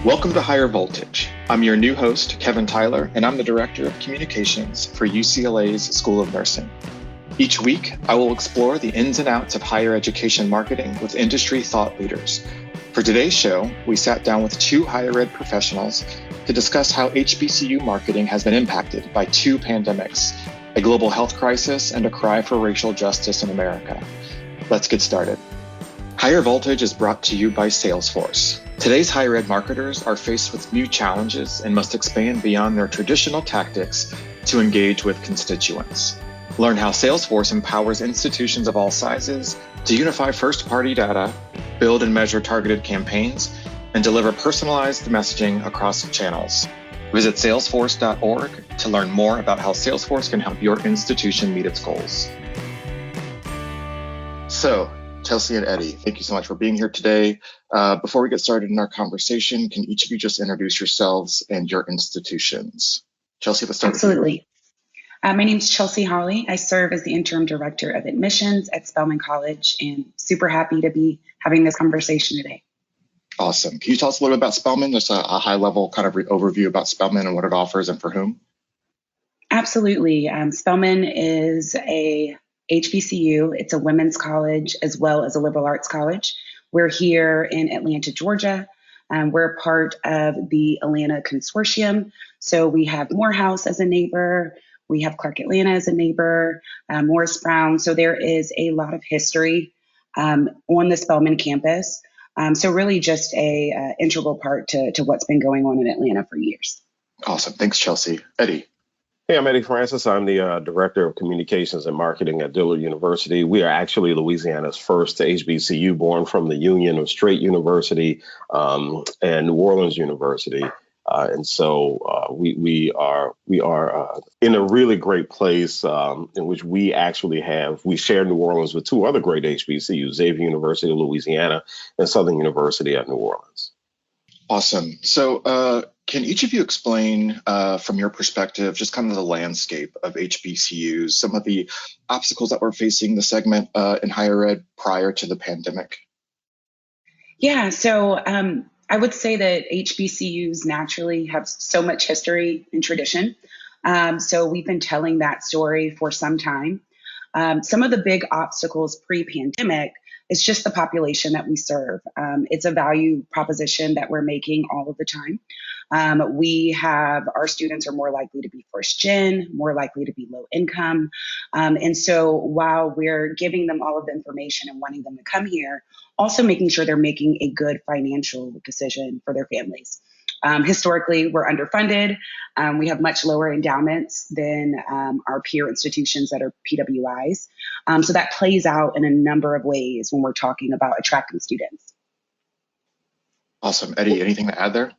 Welcome to Higher Voltage. I'm your new host, Kevin Tyler, and I'm the Director of Communications for UCLA's School of Nursing. Each week, I will explore the ins and outs of higher education marketing with industry thought leaders. For today's show, we sat down with two higher ed professionals to discuss how HBCU marketing has been impacted by two pandemics, a global health crisis and a cry for racial justice in America. Let's get started. Higher Voltage is brought to you by Salesforce. Today's higher ed marketers are faced with new challenges and must expand beyond their traditional tactics to engage with constituents. Learn how Salesforce empowers institutions of all sizes to unify first-party data, build and measure targeted campaigns, and deliver personalized messaging across channels. Visit salesforce.org to learn more about how Salesforce can help your institution meet its goals. So, Chelsea and Eddie, thank you so much for being here today. Before we get started in our conversation, can each of you just introduce yourselves and your institutions? Chelsea, let's start with you. Absolutely. My name is Chelsea Holley. I serve as the Interim Director of Admissions at Spelman College, and super happy to be having this conversation today. Awesome. Can you tell us a little bit about Spelman, just a high-level kind of overview about Spelman and what it offers and for whom? Absolutely. Spelman is a HBCU. It's a women's college as well as a liberal arts college. We're here in Atlanta, Georgia. We're part of the Atlanta Consortium. So we have Morehouse as a neighbor. We have Clark Atlanta as a neighbor, Morris Brown. So there is a lot of history on the Spelman campus. So really just a integral part to what's been going on in Atlanta for years. Awesome. Thanks, Chelsea. Eddie. Hey, I'm Eddie Francis. I'm the Director of Communications and Marketing at Dillard University. We are actually Louisiana's first HBCU, born from the union of Straight University and New Orleans University. And so we are in a really great place in which we share New Orleans with two other great HBCUs, Xavier University of Louisiana and Southern University at New Orleans. Awesome. So can each of you explain from your perspective, just kind of the landscape of HBCUs, some of the obstacles that we're facing the segment in higher ed prior to the pandemic? Yeah, so I would say that HBCUs naturally have so much history and tradition. So we've been telling that story for some time. Some of the big obstacles pre-pandemic is just the population that we serve. It's a value proposition that we're making all of the time. Our students are more likely to be first gen, more likely to be low income. And so while we're giving them all of the information and wanting them to come here, also making sure they're making a good financial decision for their families. Historically, we're underfunded. We have much lower endowments than our peer institutions that are PWIs. So that plays out in a number of ways when we're talking about attracting students. Awesome. Eddie, anything to add there?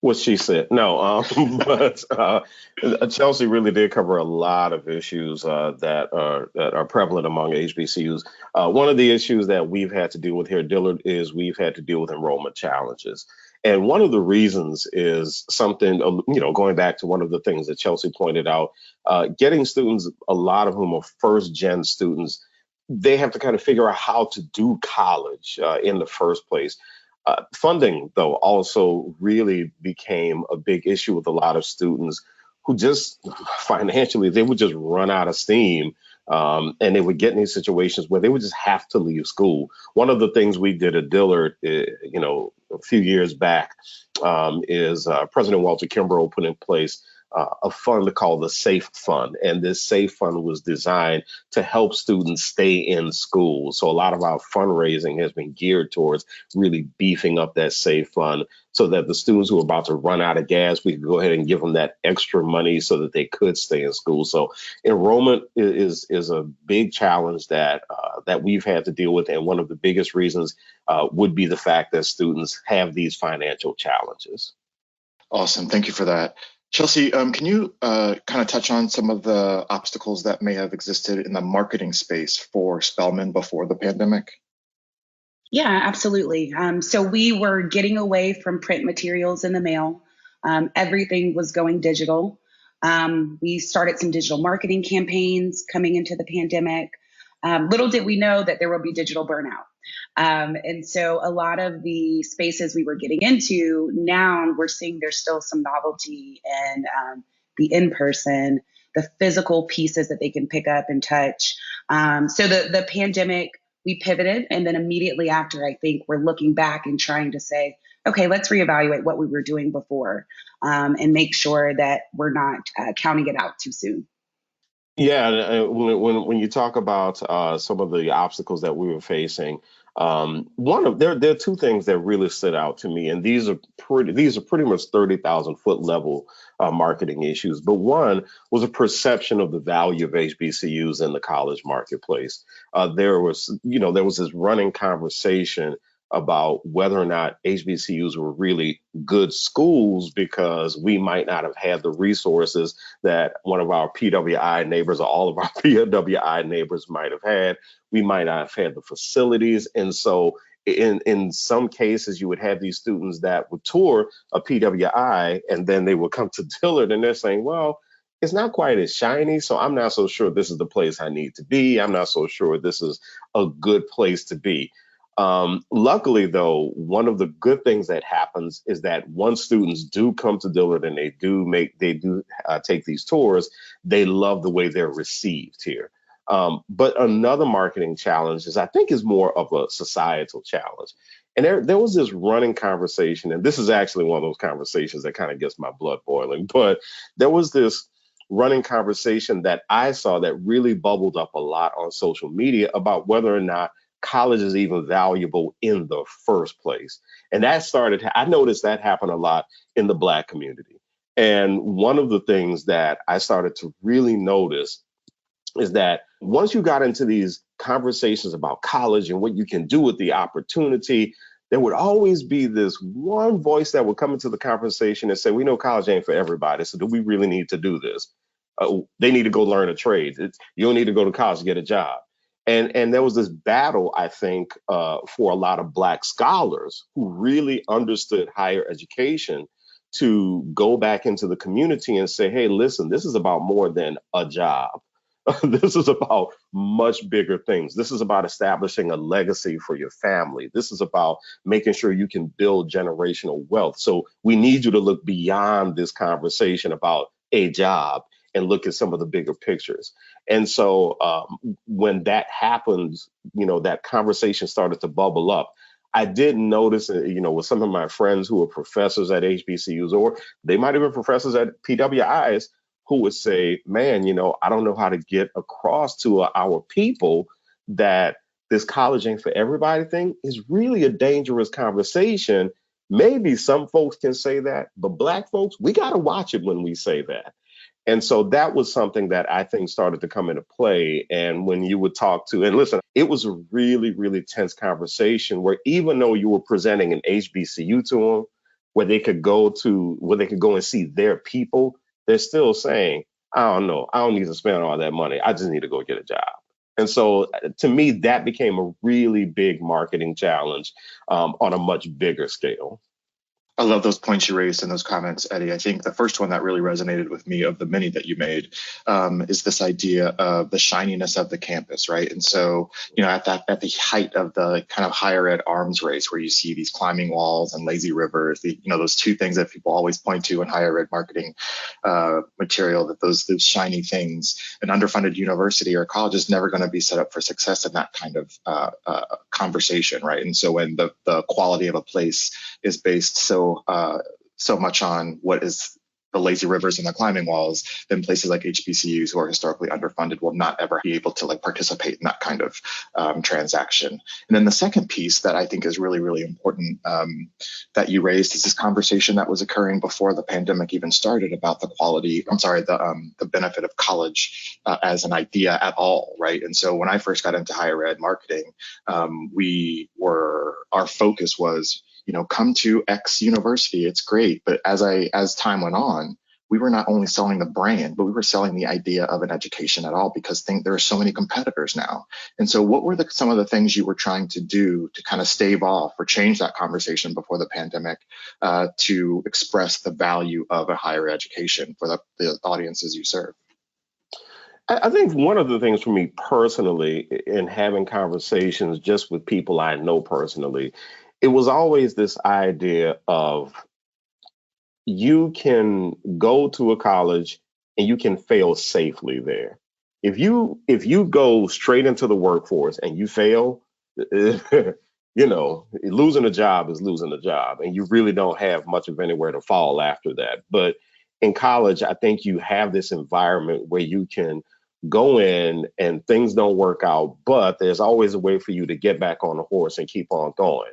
What she said. No, but Chelsea really did cover a lot of issues that are prevalent among HBCUs. One of the issues that we've had to deal with here at Dillard is we've had to deal with enrollment challenges. And one of the reasons is something, going back to one of the things that Chelsea pointed out, getting students, a lot of whom are first gen students, they have to kind of figure out how to do college in the first place. Funding, though, also really became a big issue with a lot of students who just financially, they would just run out of steam. And they would get in these situations where they would just have to leave school. One of the things we did at Dillard, a few years back, is President Walter Kimbrough put in place a fund called the SAFE Fund. And this SAFE Fund was designed to help students stay in school. So a lot of our fundraising has been geared towards really beefing up that SAFE Fund so that the students who are about to run out of gas, we could go ahead and give them that extra money so that they could stay in school. So enrollment is a big challenge that we've had to deal with. And one of the biggest reasons would be the fact that students have these financial challenges. Awesome. Thank you for that. Chelsea, can you kind of touch on some of the obstacles that may have existed in the marketing space for Spelman before the pandemic? Yeah, absolutely. So we were getting away from print materials in the mail. Everything was going digital. We started some digital marketing campaigns coming into the pandemic. Little did we know that there will be digital burnout. And so a lot of the spaces we were getting into, now we're seeing there's still some novelty in the in-person, the physical pieces that they can pick up and touch. So the pandemic, we pivoted. And then immediately after, I think we're looking back and trying to say, okay, let's reevaluate what we were doing before, and make sure that we're not counting it out too soon. Yeah, when you talk about some of the obstacles that we were facing, one of there are two things that really stood out to me, and these are pretty much 30,000 foot level marketing issues. But one was a perception of the value of HBCUs in the college marketplace. There was this running conversation about whether or not HBCUs were really good schools because we might not have had the resources that one of our PWI neighbors or all of our PWI neighbors might have had. We might not have had the facilities. And so in some cases, you would have these students that would tour a PWI and then they would come to Dillard and they're saying, well, it's not quite as shiny, so I'm not so sure this is the place I need to be. I'm not so sure this is a good place to be. Luckily, though, one of the good things that happens is that once students do come to Dillard and they do take these tours, they love the way they're received here. But another marketing challenge is more of a societal challenge. And there was this running conversation, and this is actually one of those conversations that kind of gets my blood boiling. But there was this running conversation that I saw that really bubbled up a lot on social media about whether or not college is even valuable in the first place. And I noticed that happen a lot in the Black community. And one of the things that I started to really notice is that once you got into these conversations about college and what you can do with the opportunity, there would always be this one voice that would come into the conversation and say, we know college ain't for everybody, so do we really need to do this? They need to go learn a trade. You don't need to go to college to get a job. And there was this battle, I think, for a lot of Black scholars who really understood higher education to go back into the community and say, hey, listen, this is about more than a job. This is about much bigger things. This is about establishing a legacy for your family. This is about making sure you can build generational wealth. So we need you to look beyond this conversation about a job and look at some of the bigger pictures. And so when that happened, that conversation started to bubble up. I did notice, with some of my friends who are professors at HBCUs, or they might have been professors at PWIs, who would say, man, I don't know how to get across to our people that this college ain't for everybody thing is really a dangerous conversation. Maybe some folks can say that, but Black folks, we got to watch it when we say that. And so that was something that I think started to come into play. And when you would talk to, and listen, it was a really, really tense conversation where even though you were presenting an HBCU to them, where they could go and see their people, they're still saying, I don't know, I don't need to spend all that money. I just need to go get a job. And so to me, that became a really big marketing challenge on a much bigger scale. I love those points you raised in those comments, Eddie. I think the first one that really resonated with me of the many that you made is this idea of the shininess of the campus, right? And so, at the height of the kind of higher ed arms race, where you see these climbing walls and lazy rivers, those two things that people always point to in higher ed marketing material, that those shiny things, an underfunded university or college is never going to be set up for success in that kind of conversation, right? And so when the quality of a place is based so much on what is the lazy rivers and the climbing walls, then places like HBCUs who are historically underfunded will not ever be able to participate in that kind of transaction. And then the second piece that I think is really, really important that you raised is this conversation that was occurring before the pandemic even started about the benefit of college as an idea at all, right? And so when I first got into higher ed marketing, our focus was, come to X university, it's great. But as time went on, we were not only selling the brand, but we were selling the idea of an education at all, because there are so many competitors now. And so what were some of the things you were trying to do to kind of stave off or change that conversation before the pandemic to express the value of a higher education for the audiences you serve? I think one of the things for me personally, in having conversations just with people I know personally, it was always this idea of you can go to a college and you can fail safely there. If you go straight into the workforce and you fail, losing a job is losing a job, and you really don't have much of anywhere to fall after that. But in college, I think you have this environment where you can go in and things don't work out, but there's always a way for you to get back on the horse and keep on going.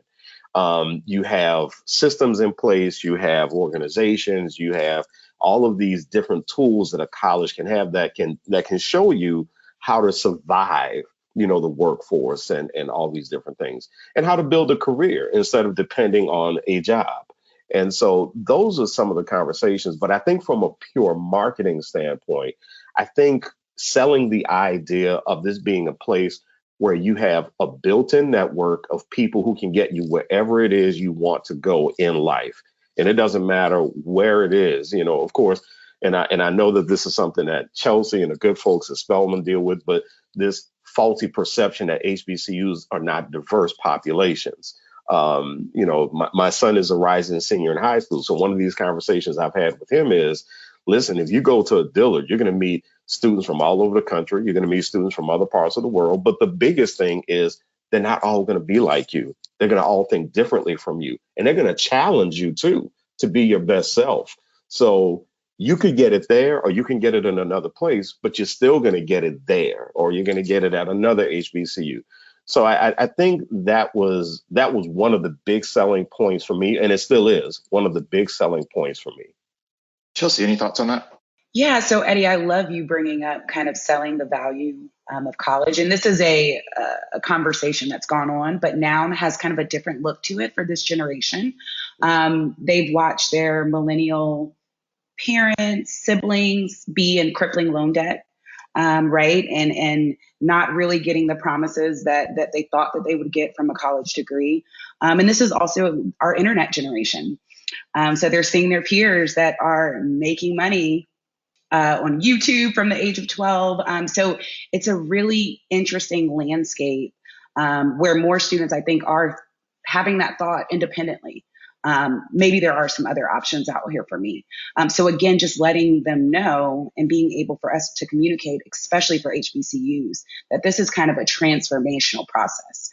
You have systems in place, you have organizations, you have all of these different tools that a college can have that can show you how to survive, the workforce and all these different things, and how to build a career instead of depending on a job. And so those are some of the conversations. But I think from a pure marketing standpoint, I think selling the idea of this being a place where you have a built-in network of people who can get you wherever it is you want to go in life. And it doesn't matter where it is, of course. And I know that this is something that Chelsea and the good folks at Spelman deal with, but this faulty perception that HBCUs are not diverse populations. My son is a rising senior in high school. So one of these conversations I've had with him is, listen, if you go to a Dillard, you're going to meet students from all over the country. You're going to meet students from other parts of the world. But the biggest thing is they're not all going to be like you. They're going to all think differently from you. And they're going to challenge you, too, to be your best self. So you could get it there or you can get it in another place, but you're still going to get it there, or you're going to get it at another HBCU. So I think that was one of the big selling points for me. And it still is one of the big selling points for me. Chelsea, any thoughts on that? Yeah, so Eddie, I love you bringing up kind of selling the value of college. And this is a conversation that's gone on, but now has kind of a different look to it for this generation. They've watched their millennial parents, siblings be in crippling loan debt, right? And not really getting the promises that they thought that they would get from a college degree. And this is also our internet generation. So they're seeing their peers that are making money on YouTube from the age of 12. So it's a really interesting landscape where more students, I think, are having that thought independently. Maybe there are some other options out here for me. So again, just letting them know and being able for us to communicate, especially for HBCUs, that this is kind of a transformational process.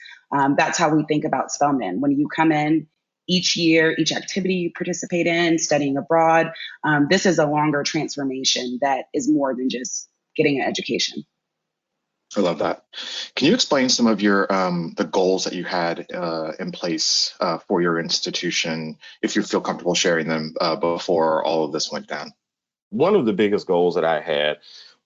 That's how we think about Spelman. When you come in, each year, each activity you participate in, studying abroad, this is a longer transformation that is more than just getting an education. I love that. Can you explain some of your the goals that you had in place for your institution, if you feel comfortable sharing them before all of this went down? One of the biggest goals that I had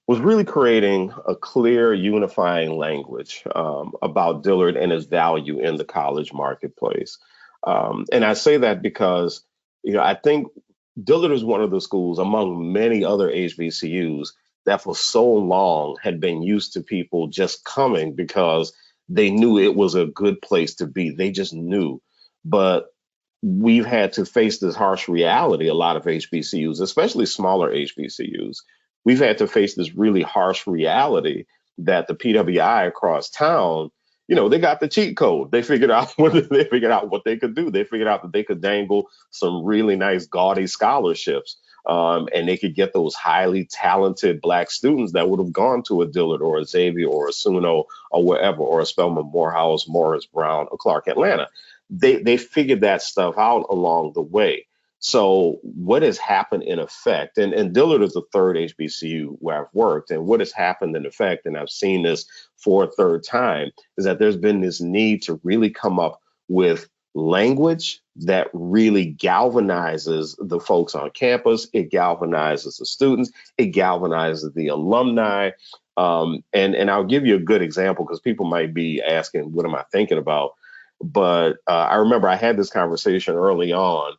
was really creating a clear, unifying language about Dillard and its value in the college marketplace. And I say that because, I think Dillard is one of the schools among many other HBCUs that for so long had been used to people just coming because they knew it was a good place to be. They just knew. But we've had to face this harsh reality, a lot of HBCUs, especially smaller HBCUs. We've had to face this really harsh reality that the PWI across town, they got the cheat code. They figured out what they could do. They figured out that they could dangle some really nice, gaudy scholarships, and they could get those highly talented Black students that would have gone to a Dillard or a Xavier or a Suno or wherever, or a Spelman, Morehouse, Morris Brown, or Clark Atlanta. They figured that stuff out along the way. So what has happened in effect, and Dillard is the third HBCU where I've worked, and what has happened in effect, and I've seen this for a third time, is that there's been this need to really come up with language that really galvanizes the folks on campus. It galvanizes the students. It galvanizes the alumni. And I'll give you a good example because people might be asking, what am I thinking about? But I remember I had this conversation early on,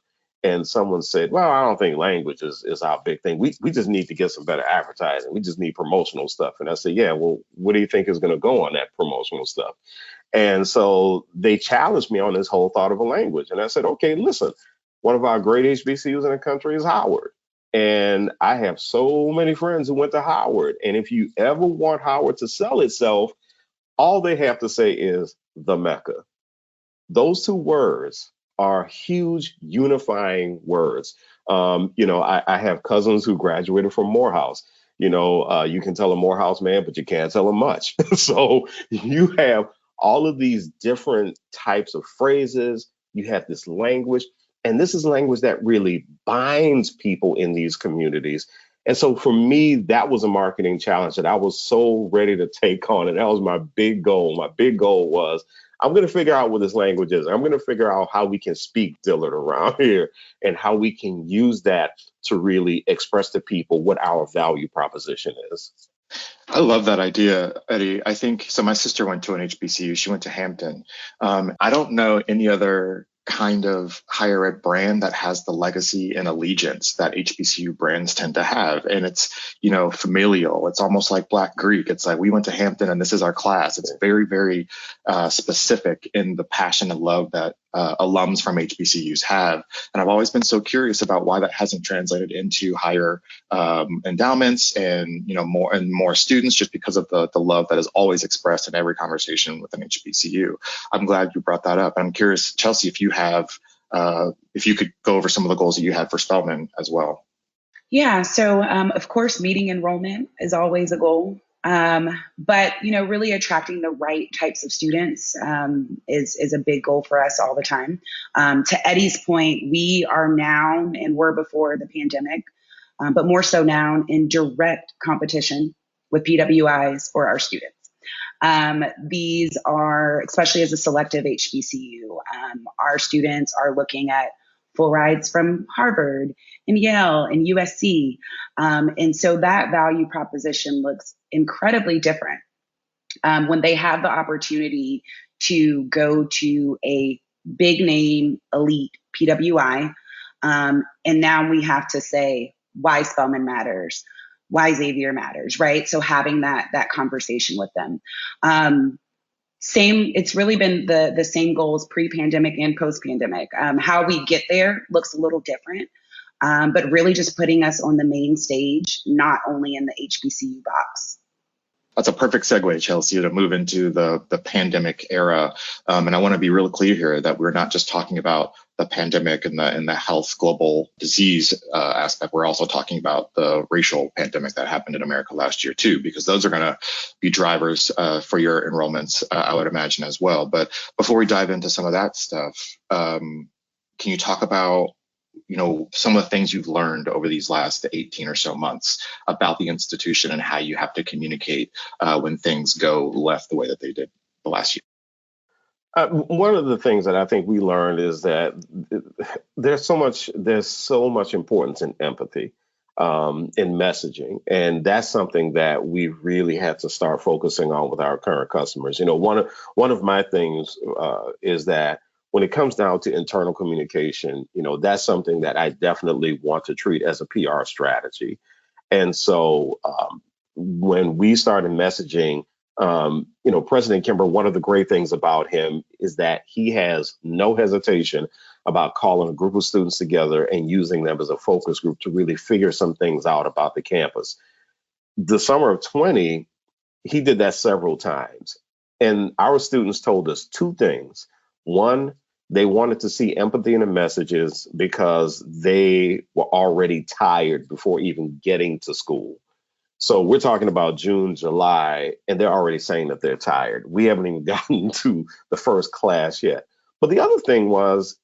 and someone said, well, I don't think language is our big thing. We just need to get some better advertising. We just need promotional stuff. And I said, yeah, well, what do you think is going to go on that promotional stuff? And so they challenged me on this whole thought of a language. And I said, okay, listen, one of our great HBCUs in the country is Howard. And I have so many friends who went to Howard. And if you ever want Howard to sell itself, all they have to say is the Mecca. Those two words are huge unifying words. I have cousins who graduated from Morehouse. You can tell a Morehouse man, but you can't tell him much. So you have all of these different types of phrases. You have this language, and this is language that really binds people in these communities. And so for me, that was a marketing challenge that I was so ready to take on. And that was my big goal. My big goal was I'm going to figure out what this language is. I'm going to figure out how we can speak Dillard around here and how we can use that to really express to people what our value proposition is. I love that idea, Eddie. I think so. My sister went to an HBCU. She went to Hampton. I don't know any other kind of higher ed brand that has the legacy and allegiance that HBCU brands tend to have. And it's, familial. It's almost like Black Greek. It's like, we went to Hampton and this is our class. It's very, very specific in the passion and love that alums from HBCUs have. And I've always been so curious about why that hasn't translated into higher endowments and, more students, just because of the love that is always expressed in every conversation with an HBCU. I'm glad you brought that up. I'm curious, Chelsea, if you could go over some of the goals that you had for Spelman as well. Yeah, so of course, meeting enrollment is always a goal. But, really attracting the right types of students is a big goal for us all the time. To Eddie's point, we are now, and were before the pandemic, but more so now, in direct competition with PWIs or our students. These are, especially as a selective HBCU, our students are looking at full rides from Harvard and Yale and USC. And so that value proposition looks incredibly different when they have the opportunity to go to a big name elite PWI. And now we have to say why Spelman matters, why Xavier matters, right? So having that conversation with them. It's really been the same goals pre-pandemic and post-pandemic. How we get there looks a little different, but really just putting us on the main stage, not only in the HBCU box. That's a perfect segue, Chelsea, to move into the pandemic era. And I want to be real clear here that we're not just talking about the pandemic and the health global disease aspect. We're also talking about the racial pandemic that happened in America last year, too, because those are going to be drivers for your enrollments, I would imagine, as well. But before we dive into some of that stuff, can you talk about some of the things you've learned over these last 18 or so months about the institution and how you have to communicate when things go left the way that they did the last year? One of the things that I think we learned is that there's so much importance in empathy, in messaging. And that's something that we really had to start focusing on with our current customers. One of my things is that when it comes down to internal communication, that's something that I definitely want to treat as a PR strategy. And so when we started messaging, President Kimber, one of the great things about him is that he has no hesitation about calling a group of students together and using them as a focus group to really figure some things out about the campus. The summer of 20, he did that several times. And our students told us two things. One, they wanted to see empathy in the messages because they were already tired before even getting to school. So we're talking about June, July, and they're already saying that they're tired. We haven't even gotten to the first class yet. But the other thing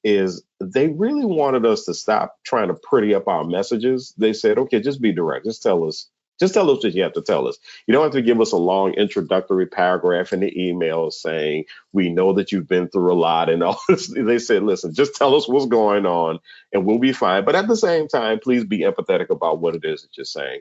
is they really wanted us to stop trying to pretty up our messages. They said, okay, just be direct. Just tell us what you have to tell us. You don't have to give us a long introductory paragraph in the email saying, we know that you've been through a lot and all this. They said, listen, just tell us what's going on and we'll be fine. But at the same time, please be empathetic about what it is that you're saying.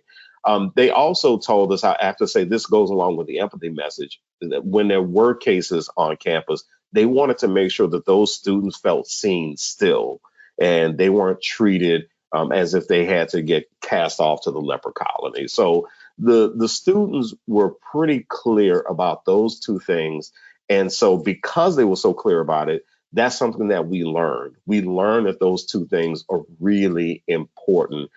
They also told us, I have to say, this goes along with the empathy message, that when there were cases on campus, they wanted to make sure that those students felt seen still, and they weren't treated as if they had to get cast off to the leper colony. So the students were pretty clear about those two things. And so because they were so clear about it, that's something that we learned. We learned that those two things are really important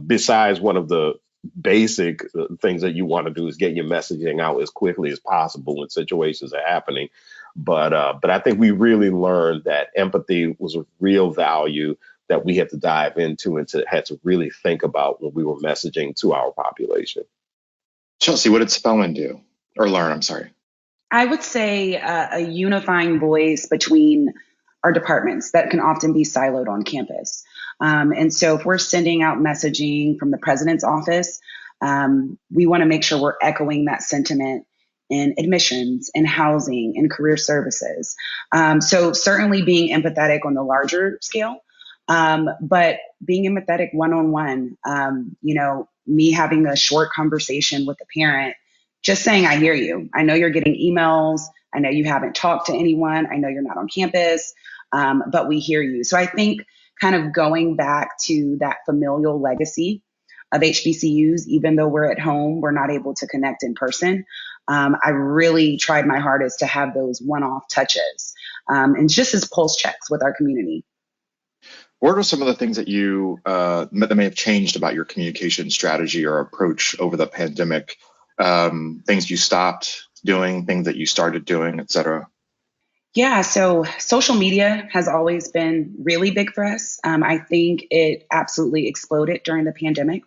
Besides, one of the basic things that you want to do is get your messaging out as quickly as possible when situations are happening. But I think we really learned that empathy was a real value that we had to dive into and had to really think about when we were messaging to our population. Chelsea, what did Spelman do or learn? I'm sorry. I would say a unifying voice between our departments that can often be siloed on campus. And so if we're sending out messaging from the president's office, we want to make sure we're echoing that sentiment in admissions, in housing, in career services. So certainly being empathetic on the larger scale, but being empathetic one-on-one, me having a short conversation with a parent, just saying, I hear you. I know you're getting emails. I know you haven't talked to anyone. I know you're not on campus, but we hear you. So I think kind of going back to that familial legacy of HBCUs, even though we're at home, we're not able to connect in person. I really tried my hardest to have those one-off touches and just as pulse checks with our community. What are some of the things that that may have changed about your communication strategy or approach over the pandemic? Things you stopped doing, things that you started doing, et cetera? Yeah, so social media has always been really big for us. I think it absolutely exploded during the pandemic.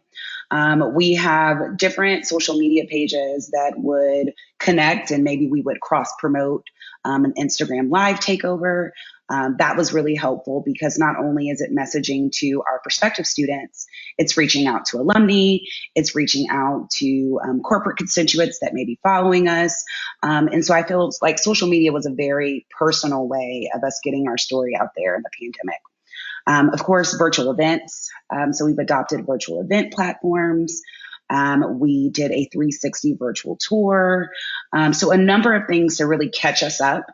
We have different social media pages that would connect and maybe we would cross promote an Instagram live takeover. That was really helpful because not only is it messaging to our prospective students, it's reaching out to alumni, it's reaching out to corporate constituents that may be following us. And so I feel like social media was a very personal way of us getting our story out there in the pandemic. Of course, virtual events. So we've adopted virtual event platforms. We did a 360 virtual tour. So a number of things to really catch us up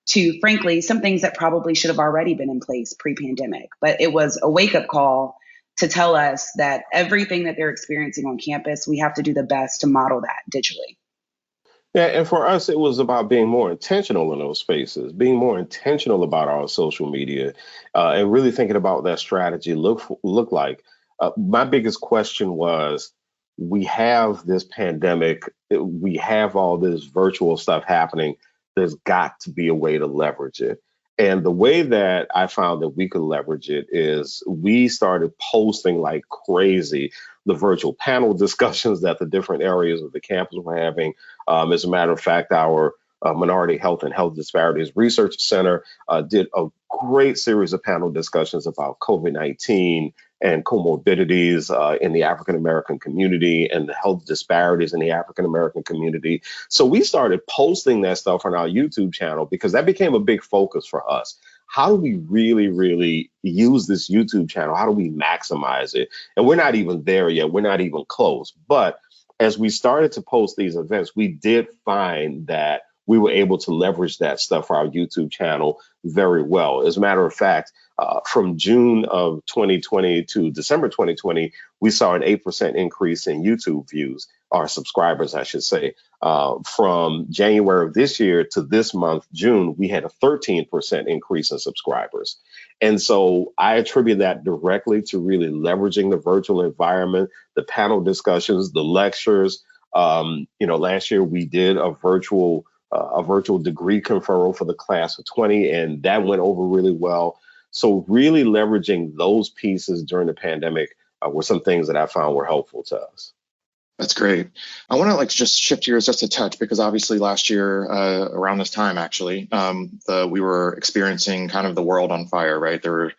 to, frankly, some things that probably should have already been in place pre-pandemic. But it was a wake-up call to tell us that everything that they're experiencing on campus, we have to do the best to model that digitally. Yeah, and for us, it was about being more intentional in those spaces, being more intentional about our social media, and really thinking about that strategy look like. My biggest question was, we have this pandemic, we have all this virtual stuff happening. There's got to be a way to leverage it. And the way that I found that we could leverage it is we started posting like crazy the virtual panel discussions that the different areas of the campus were having. As a matter of fact, our Minority Health and Health Disparities Research Center did a great series of panel discussions about COVID-19 and comorbidities in the African American community and the health disparities in the African American community. So we started posting that stuff on our YouTube channel because that became a big focus for us. How do we really, really use this YouTube channel? How do we maximize it? And we're not even there yet. We're not even close. But as we started to post these events, we did find that we were able to leverage that stuff for our YouTube channel very well. As a matter of fact, from June of 2020 to December 2020, we saw an 8% increase in YouTube views, or subscribers, I should say. From January of this year to this month, June, we had a 13% increase in subscribers. And so I attribute that directly to really leveraging the virtual environment, the panel discussions, the lectures. Last year we did a virtual degree conferral for the class of 20, and that went over really well. So really leveraging those pieces during the pandemic were some things that I found were helpful to us. That's great. I want to just shift gears just a touch because obviously last year around this time, actually, we were experiencing kind of the world on fire, right? There were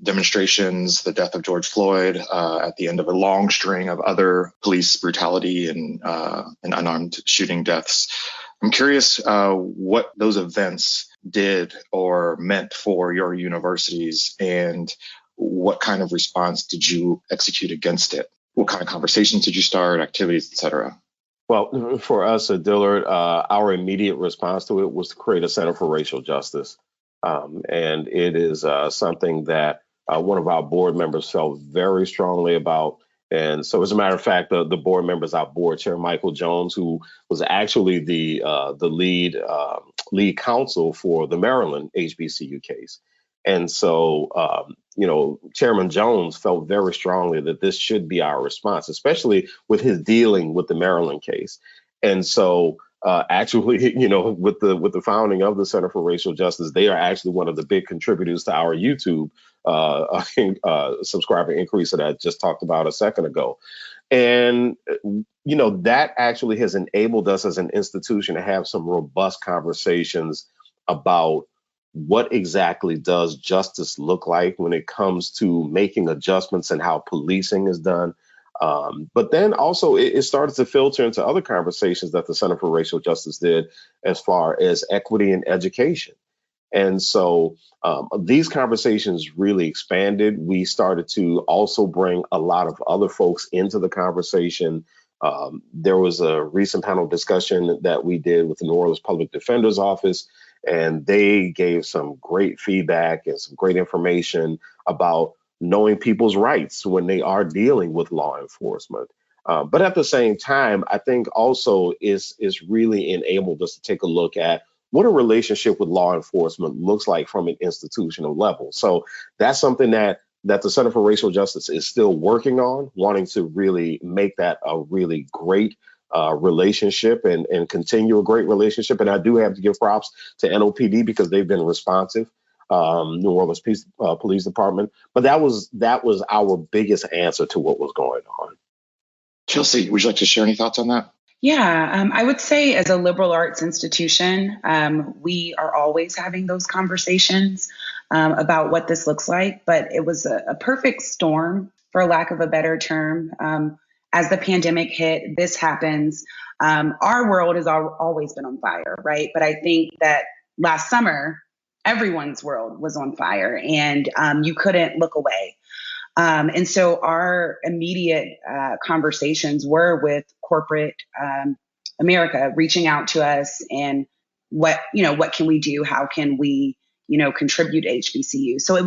demonstrations, the death of George Floyd at the end of a long string of other police brutality and unarmed shooting deaths. I'm curious what those events did or meant for your universities and what kind of response did you execute against it? What kind of conversations did you start, activities, et cetera? Well, for us at Dillard, our immediate response to it was to create a Center for Racial Justice. And it is something that one of our board members felt very strongly about. And so, as a matter of fact, the board members, our board chair, Michael Jones, who was actually the lead counsel for the Maryland HBCU case. And so, Chairman Jones felt very strongly that this should be our response, especially with his dealing with the Maryland case. And so, actually, with the founding of the Center for Racial Justice, they are actually one of the big contributors to our YouTube subscriber increase that I just talked about a second ago. And, that actually has enabled us as an institution to have some robust conversations about what exactly does justice look like when it comes to making adjustments and how policing is done. But then also it started to filter into other conversations that the Center for Racial Justice did as far as equity in education. And so these conversations really expanded. We started to also bring a lot of other folks into the conversation. There was a recent panel discussion that we did with the New Orleans Public Defender's Office, and they gave some great feedback and some great information about knowing people's rights when they are dealing with law enforcement. But at the same time, I think also is really enabled us to take a look at what a relationship with law enforcement looks like from an institutional level. So that's something that the Center for Racial Justice is still working on, wanting to really make that a really great relationship and continue a great relationship. And I do have to give props to NOPD because they've been responsive, New Orleans Police Department. But that was our biggest answer to what was going on. Chelsea, would you like to share any thoughts on that? Yeah, I would say as a liberal arts institution, we are always having those conversations about what this looks like. But it was a perfect storm, for lack of a better term. As the pandemic hit, this happens. Our world has always been on fire, right? But I think that last summer, everyone's world was on fire, and you couldn't look away. And so our immediate conversations were with corporate America reaching out to us and what can we do? How can we, contribute to HBCU? So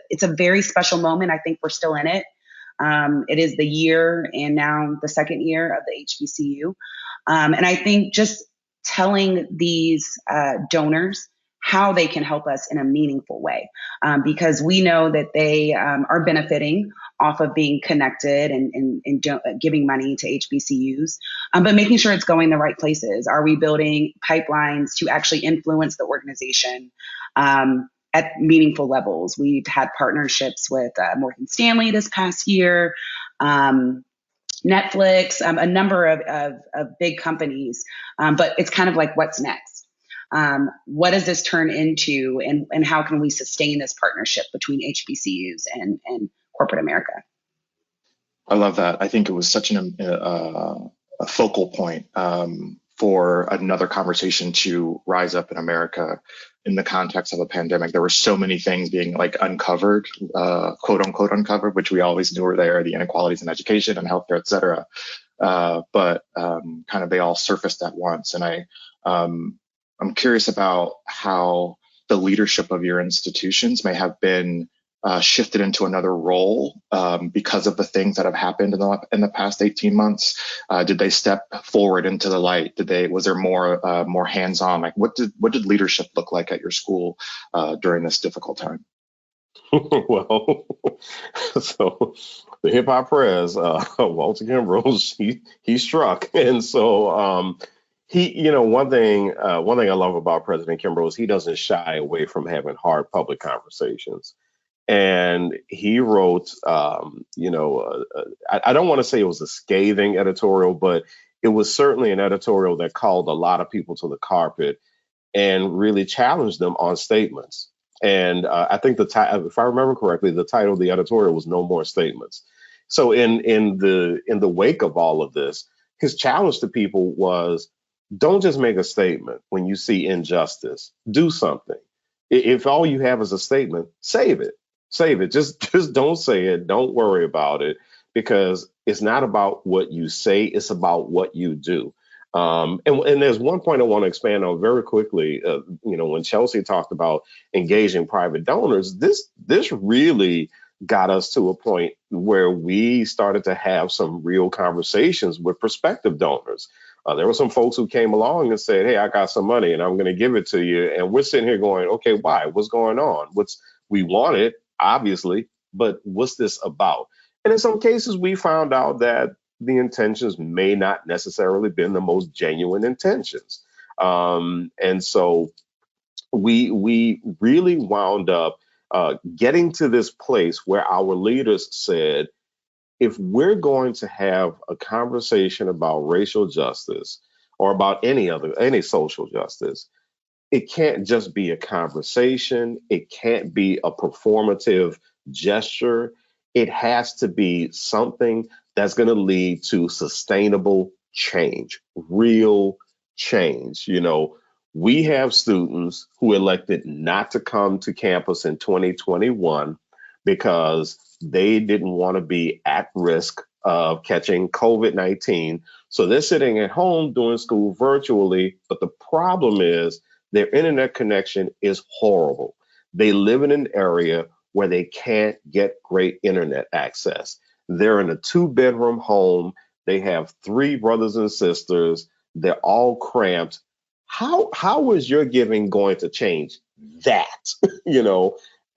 it's a very special moment. I think we're still in it. It is the year and now the second year of the HBCU. And I think just telling these donors how they can help us in a meaningful way, because we know that they are benefiting off of being connected and giving money to HBCUs, but making sure it's going the right places. Are we building pipelines to actually influence the organization at meaningful levels? We've had partnerships with Morgan Stanley this past year, Netflix, a number of big companies, but it's kind of like, what's next? What does this turn into, and how can we sustain this partnership between HBCUs and corporate America? I love that. I think it was such a focal point for another conversation to rise up in America in the context of a pandemic. There were so many things being uncovered, quote unquote uncovered, which we always knew were there, the inequalities in education and healthcare, et cetera. But kind of they all surfaced at once. And I'm curious about how the leadership of your institutions may have been shifted into another role because of the things that have happened in the past 18 months. Did they step forward into the light? Was there more hands-on? What did leadership look like at your school during this difficult time? Well, so the hip hop prez, Walter Kimbrough, he struck, and so. One thing I love about President Kimbrough is he doesn't shy away from having hard public conversations. And he wrote, I don't want to say it was a scathing editorial, but it was certainly an editorial that called a lot of people to the carpet and really challenged them on statements. And I think if I remember correctly, the title of the editorial was "No More Statements." So in the wake of all of this, his challenge to people was, don't just make a statement when you see injustice. Do something. If all you have is a statement, save it. Save it. Just don't say it. Don't worry about it, because it's not about what you say. It's about what you do. And there's one point I want to expand on very quickly. When Chelsea talked about engaging private donors, this really got us to a point where we started to have some real conversations with prospective donors. There were some folks who came along and said, hey, I got some money and I'm going to give it to you. And we're sitting here going, okay, why? What's going on? We want it, obviously, but what's this about? And in some cases, we found out that the intentions may not necessarily been the most genuine intentions. And so we really wound up getting to this place where our leaders said, if we're going to have a conversation about racial justice or about any social justice, it can't just be a conversation. It can't be a performative gesture. It has to be something that's going to lead to sustainable change, real change. We have students who elected not to come to campus in 2021 because they didn't want to be at risk of catching COVID-19. So they're sitting at home doing school virtually. But the problem is their internet connection is horrible. They live in an area where they can't get great internet access. They're in a 2-bedroom home. They have 3 brothers and sisters. They're all cramped. How is your giving going to change that?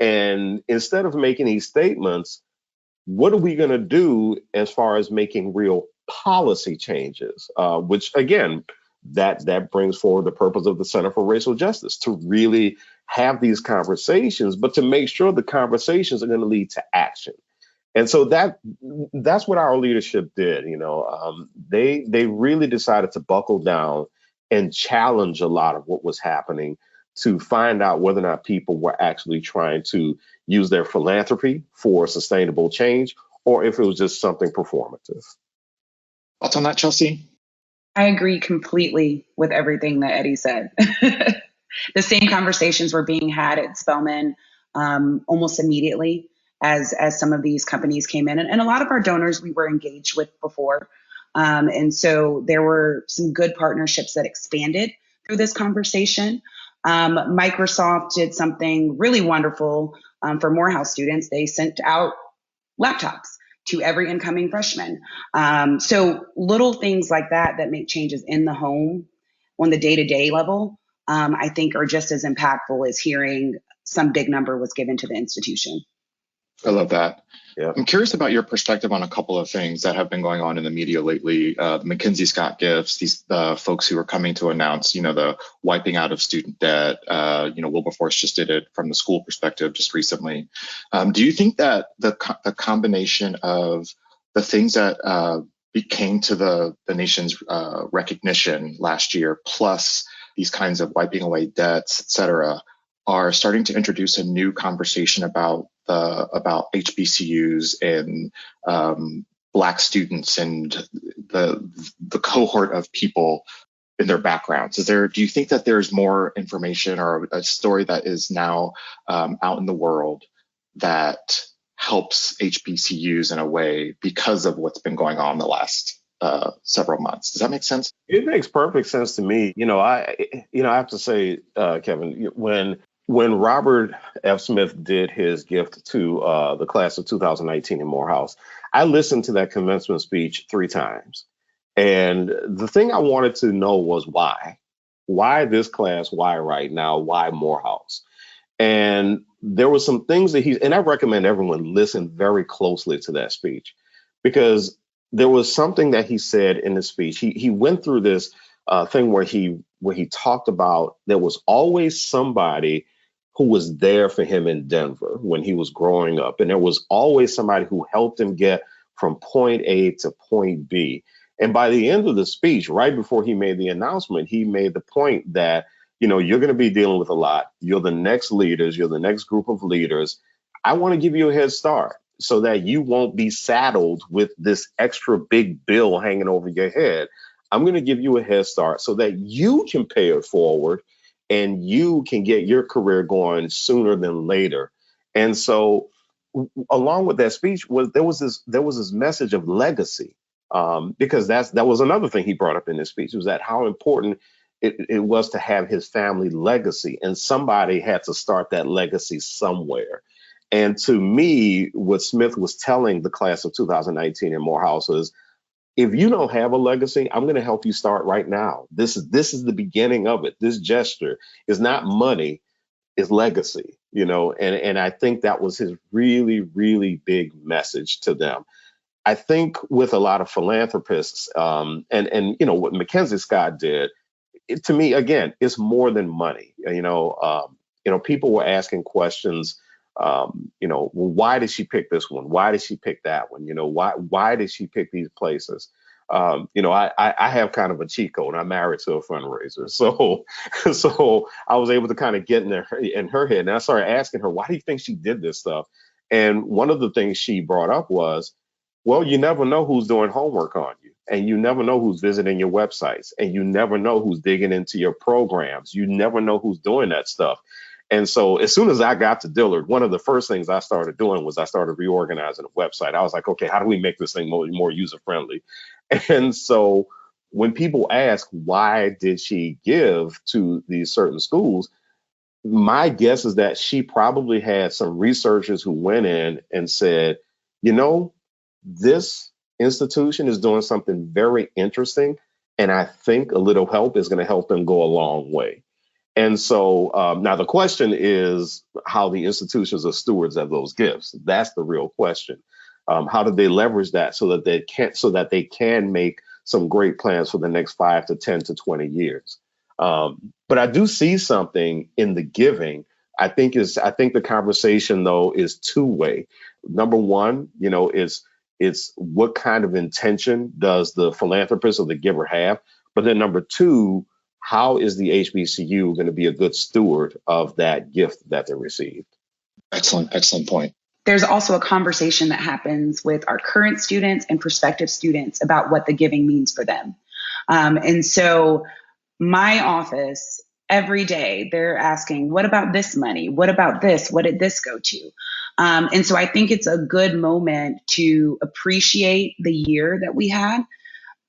And instead of making these statements, what are we going to do as far as making real policy changes? Which, again, that brings forward the purpose of the Center for Racial Justice, to really have these conversations, but to make sure the conversations are going to lead to action. And so that's what our leadership did. They really decided to buckle down and challenge a lot of what was happening to find out whether or not people were actually trying to use their philanthropy for sustainable change, or if it was just something performative. Thoughts on that, Chelsea? I agree completely with everything that Eddie said. The same conversations were being had at Spelman almost immediately as some of these companies came in. And a lot of our donors we were engaged with before. And so there were some good partnerships that expanded through this conversation. Microsoft did something really wonderful for Morehouse students. They sent out laptops to every incoming freshman. So little things like that make changes in the home on the day-to-day level, I think are just as impactful as hearing some big number was given to the institution. I love that. Yeah. I'm curious about your perspective on a couple of things that have been going on in the media lately. The Mackenzie Scott gifts, these folks who are coming to announce, the wiping out of student debt. Wilberforce just did it from the school perspective just recently. Do you think that the combination of the things that came to the nation's recognition last year, plus these kinds of wiping away debts, et cetera, are starting to introduce a new conversation about HBCUs and Black students and the cohort of people in their backgrounds? Do you think that there's more information or a story that is now out in the world that helps HBCUs in a way because of what's been going on the last several months? Does that make sense? It makes perfect sense to me. I have to say, Kevin, when Robert F. Smith did his gift to the class of 2019 in Morehouse, I listened to that commencement speech 3 times. And the thing I wanted to know was why. Why this class? Why right now? Why Morehouse? And there were some things that and I recommend everyone listen very closely to that speech, because there was something that he said in the speech. He went through this thing where he talked about there was always somebody who was there for him in Denver when he was growing up. And there was always somebody who helped him get from point A to point B. And by the end of the speech, right before he made the announcement, he made the point that, you're going to be dealing with a lot. You're the next leaders. You're the next group of leaders. I want to give you a head start so that you won't be saddled with this extra big bill hanging over your head. I'm going to give you a head start so that you can pay it forward and you can get your career going sooner than later. And so along with that speech there was this message of legacy, because that was another thing he brought up in his speech, was that how important it was to have his family legacy, and somebody had to start that legacy somewhere. And to me, what Smith was telling the class of 2019 in Morehouse is, if you don't have a legacy, I'm going to help you start right now. This is the beginning of it. This gesture is not money, it's legacy, and I think that was his really, really big message to them. I think with a lot of philanthropists, what Mackenzie Scott did, to me, again, it's more than money. People were asking questions. Well, why did she pick this one? Why did she pick that one? Why did she pick these places? I have kind of a cheat code. I'm married to a fundraiser, so I was able to kind of get in her head, and I started asking her, why do you think she did this stuff? And one of the things she brought up was, well, you never know who's doing homework on you, and you never know who's visiting your websites, and you never know who's digging into your programs. You never know who's doing that stuff. And so as soon as I got to Dillard, one of the first things I started doing was I started reorganizing the website. I was like, okay, how do we make this thing more user friendly? And so when people ask, why did she give to these certain schools? My guess is that she probably had some researchers who went in and said, this institution is doing something very interesting, and I think a little help is going to help them go a long way. And so now the question is how the institutions are stewards of those gifts. That's the real question. How do they leverage that so that they can make some great plans for the next 5 to 10 to 20 years? But I do see something in the giving. I think the conversation, though, is two-way. Number one, it's what kind of intention does the philanthropist or the giver have? But then number two, how is the HBCU going to be a good steward of that gift that they received? Excellent point. There's also a conversation that happens with our current students and prospective students about what the giving means for them. And so my office, every day, they're asking, what about this money? What about this? What did this go to? And so I think it's a good moment to appreciate the year that we had,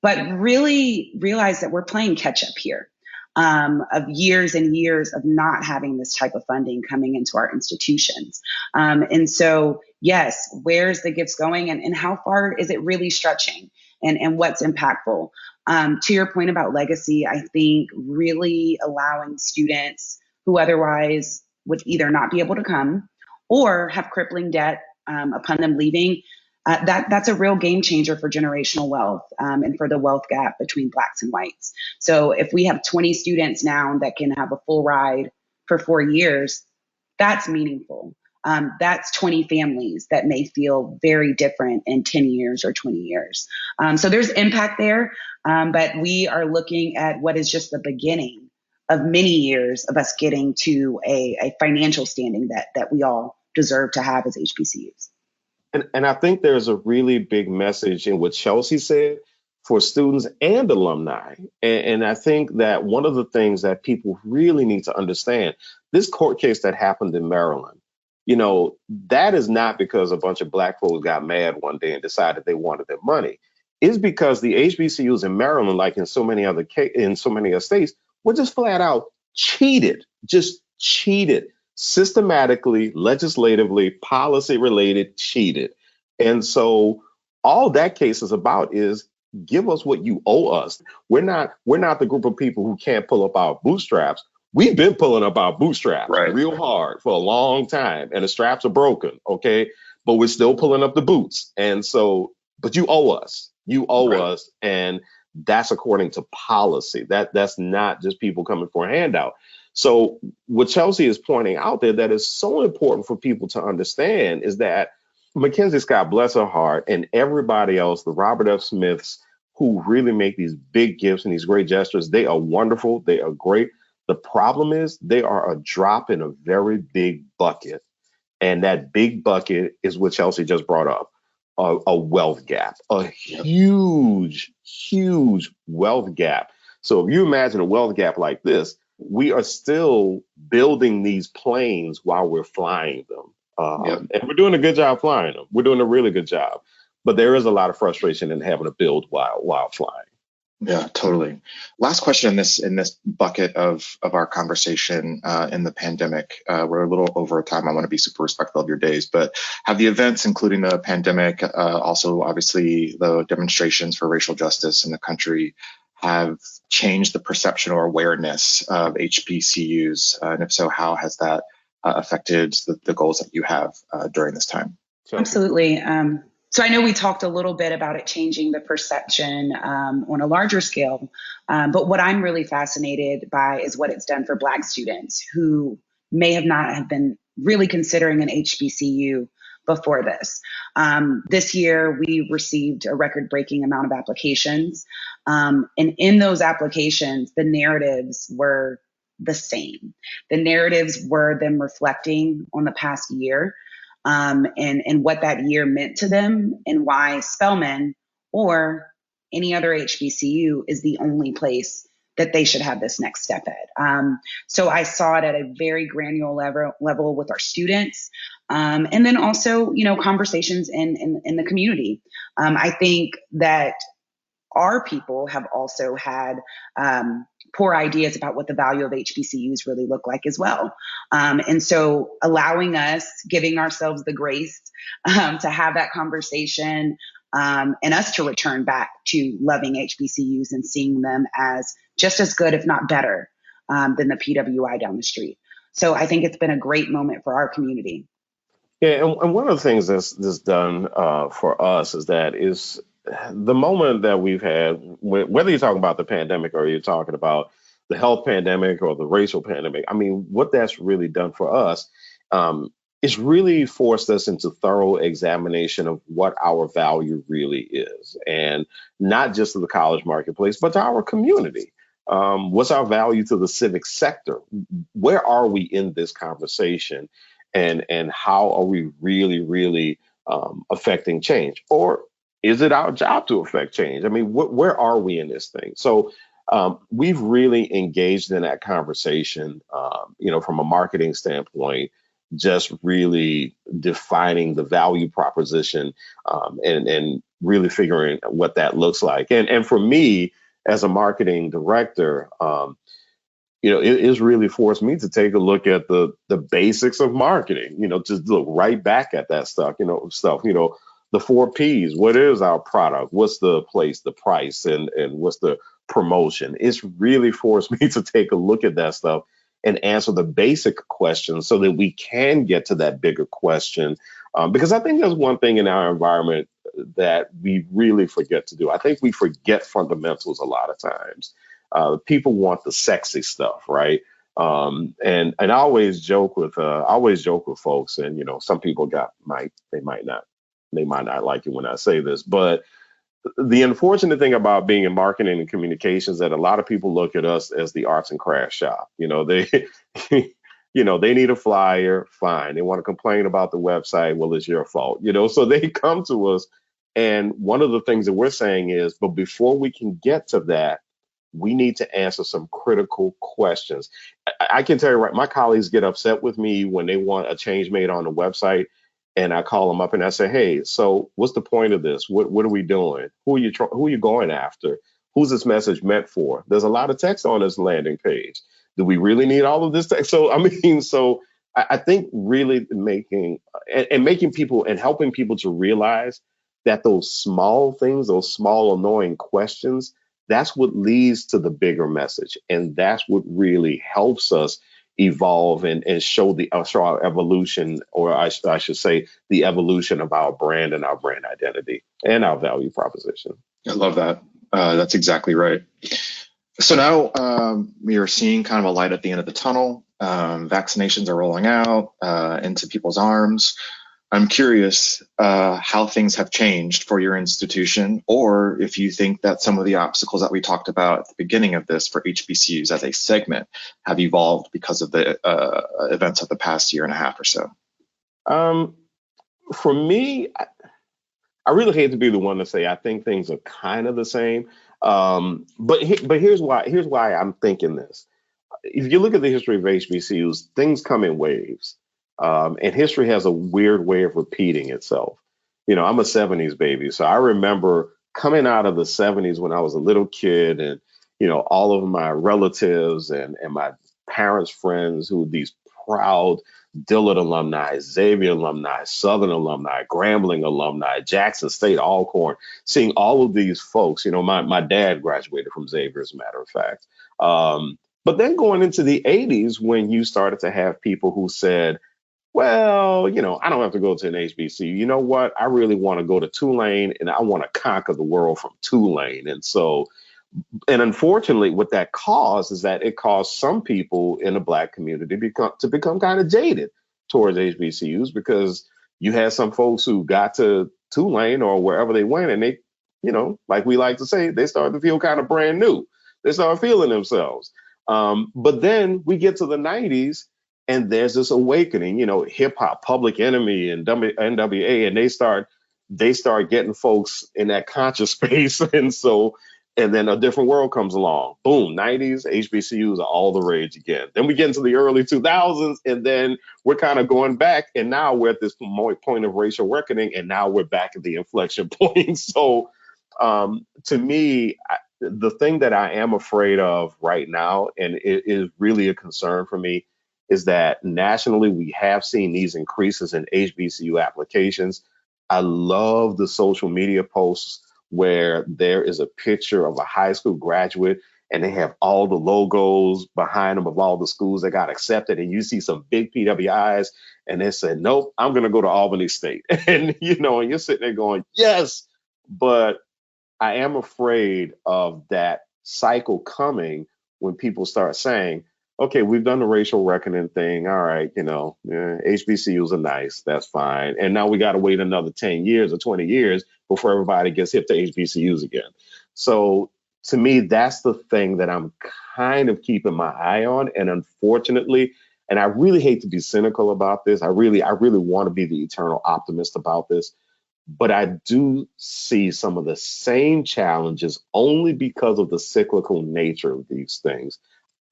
but really realize that we're playing catch up here. Of years and years of not having this type of funding coming into our institutions. And so, yes, where's the gifts going and how far is it really stretching and what's impactful? To your point about legacy, I think really allowing students who otherwise would either not be able to come or have crippling debt upon them leaving, that's a real game changer for generational wealth and for the wealth gap between Blacks and whites. So if we have 20 students now that can have a full ride for 4 years, that's meaningful. That's 20 families that may feel very different in 10 years or 20 years. So there's impact there, but we are looking at what is just the beginning of many years of us getting to a financial standing that we all deserve to have as HBCUs. And I think there's a really big message in what Chelsea said for students and alumni. And I think that one of the things that people really need to understand, this court case that happened in Maryland, that is not because a bunch of Black folks got mad one day and decided they wanted their money. It's because the HBCUs in Maryland, like in so many other states, were just flat out cheated, systematically, legislatively, policy related, cheated. And so all that case is about is give us what you owe us. We're not the group of people who can't pull up our bootstraps. We've been pulling up our bootstraps real hard for a long time, and the straps are broken, okay? But we're still pulling up the boots. And so, but you owe us. You owe us, and that's according to policy. That's not just people coming for a handout. So what Chelsea is pointing out there that is so important for people to understand is that Mackenzie Scott, bless her heart, and everybody else, the Robert F. Smiths, who really make these big gifts and these great gestures, they are wonderful. They are great. The problem is they are a drop in a very big bucket. And that big bucket is what Chelsea just brought up, a wealth gap, a huge, huge wealth gap. So if you imagine a wealth gap like this, we are still building these planes while we're flying them. And we're doing a good job flying them. We're doing a really good job. But there is a lot of frustration in having to build while flying. Yeah, totally. Last question in this bucket of our conversation in the pandemic. We're a little over time. I want to be super respectful of your days, but have the events, including the pandemic, also obviously the demonstrations for racial justice in the country, have changed the perception or awareness of HBCUs? And if so, how has that affected the goals that you have during this time? Chelsea. Absolutely. So I know we talked a little bit about it changing the perception on a larger scale, but what I'm really fascinated by is what it's done for Black students who may have not have been really considering an HBCU before this. This year, we received a record-breaking amount of applications, and in those applications, the narratives were the same. The narratives were them reflecting on the past year and what that year meant to them and why Spelman or any other HBCU is the only place that they should have this next step at. So I saw it at a very granular level with our students. And then also, conversations in the community. I think that our people have also had poor ideas about what the value of HBCUs really look like as well. And so allowing us, giving ourselves the grace to have that conversation and us to return back to loving HBCUs and seeing them as just as good, if not better, than the PWI down the street. So I think it's been a great moment for our community. Yeah, and one of the things that's done for us is the moment that we've had, whether you're talking about the pandemic or you're talking about the health pandemic or the racial pandemic. I mean, what that's really done for us is really forced us into thorough examination of what our value really is, and not just to the college marketplace, but to our community. What's our value to the civic sector? Where are we in this conversation? And how are we really affecting change? Or is it our job to affect change? I mean, where are we in this thing? So we've really engaged in that conversation, from a marketing standpoint, just really defining the value proposition and really figuring what that looks like. And for me, as a marketing director, it's really forced me to take a look at the basics of marketing, just look right back at that stuff, the 4 Ps. What is our product? What's the place, the price, and what's the promotion? It's really forced me to take a look at that stuff and answer the basic questions so that we can get to that bigger question. Because I think there's one thing in our environment that we really forget to do. I think we forget fundamentals a lot of times. People want the sexy stuff, right? And I always joke with folks, and some people they might not like it when I say this, but the unfortunate thing about being in marketing and communications is that a lot of people look at us as the arts and crafts shop. They they need a flyer, fine. They want to complain about the website, well, it's your fault. So they come to us, and one of the things that we're saying is, but before we can get to that, we need to answer some critical questions. I can tell you, right, my colleagues get upset with me when they want a change made on the website, and I call them up and I say, hey, so what's the point of this? What are we doing? Who are you going after? Who's this message meant for? There's a lot of text on this landing page. Do we really need all of this text? So I think really making people and helping people to realize that those small things, those small annoying questions, that's what leads to the bigger message. And that's what really helps us evolve and show our evolution, or I should say the evolution of our brand and our brand identity and our value proposition. I love that. That's exactly right. So now we are seeing kind of a light at the end of the tunnel. Vaccinations are rolling out into people's arms. I'm curious how things have changed for your institution, or if you think that some of the obstacles that we talked about at the beginning of this for HBCUs as a segment have evolved because of the events of the past year and a half or so. For me, I really hate to be the one to say I think things are kind of the same. But here's why I'm thinking this. If you look at the history of HBCUs, things come in waves. And history has a weird way of repeating itself. I'm a 70s baby, so I remember coming out of the 70s when I was a little kid, and all of my relatives and my parents' friends who were these proud Dillard alumni, Xavier alumni, Southern alumni, Grambling alumni, Jackson State Alcorn, seeing all of these folks. My dad graduated from Xavier, as a matter of fact. But then going into the 80s, when you started to have people who said, well, I don't have to go to an HBCU. You know what? I really want to go to Tulane, and I want to conquer the world from Tulane. And unfortunately, what that caused is that it caused some people in the Black community to become kind of jaded towards HBCUs, because you had some folks who got to Tulane or wherever they went, and they, like we like to say, they started to feel kind of brand new. They started feeling themselves. But then we get to the 90s, and there's this awakening, hip hop, Public Enemy, and NWA, and they start getting folks in that conscious space. And then a different world comes along. Boom, 90s, HBCUs are all the rage again. Then we get into the early 2000s, and then we're kind of going back, and now we're at this point of racial reckoning, and now we're back at the inflection point. So to me, the thing that I am afraid of right now, and it is really a concern for me, is that nationally we have seen these increases in HBCU applications. I love the social media posts where there is a picture of a high school graduate and they have all the logos behind them of all the schools that got accepted. And you see some big PWIs and they said, nope, I'm going to go to Albany State. And you're sitting there going, yes, but I am afraid of that cycle coming when people start saying, okay, we've done the racial reckoning thing. All right, HBCUs are nice. That's fine. And now we got to wait another 10 years or 20 years before everybody gets hip to HBCUs again. So to me, that's the thing that I'm kind of keeping my eye on. And unfortunately, and I really hate to be cynical about this. I really want to be the eternal optimist about this. But I do see some of the same challenges only because of the cyclical nature of these things.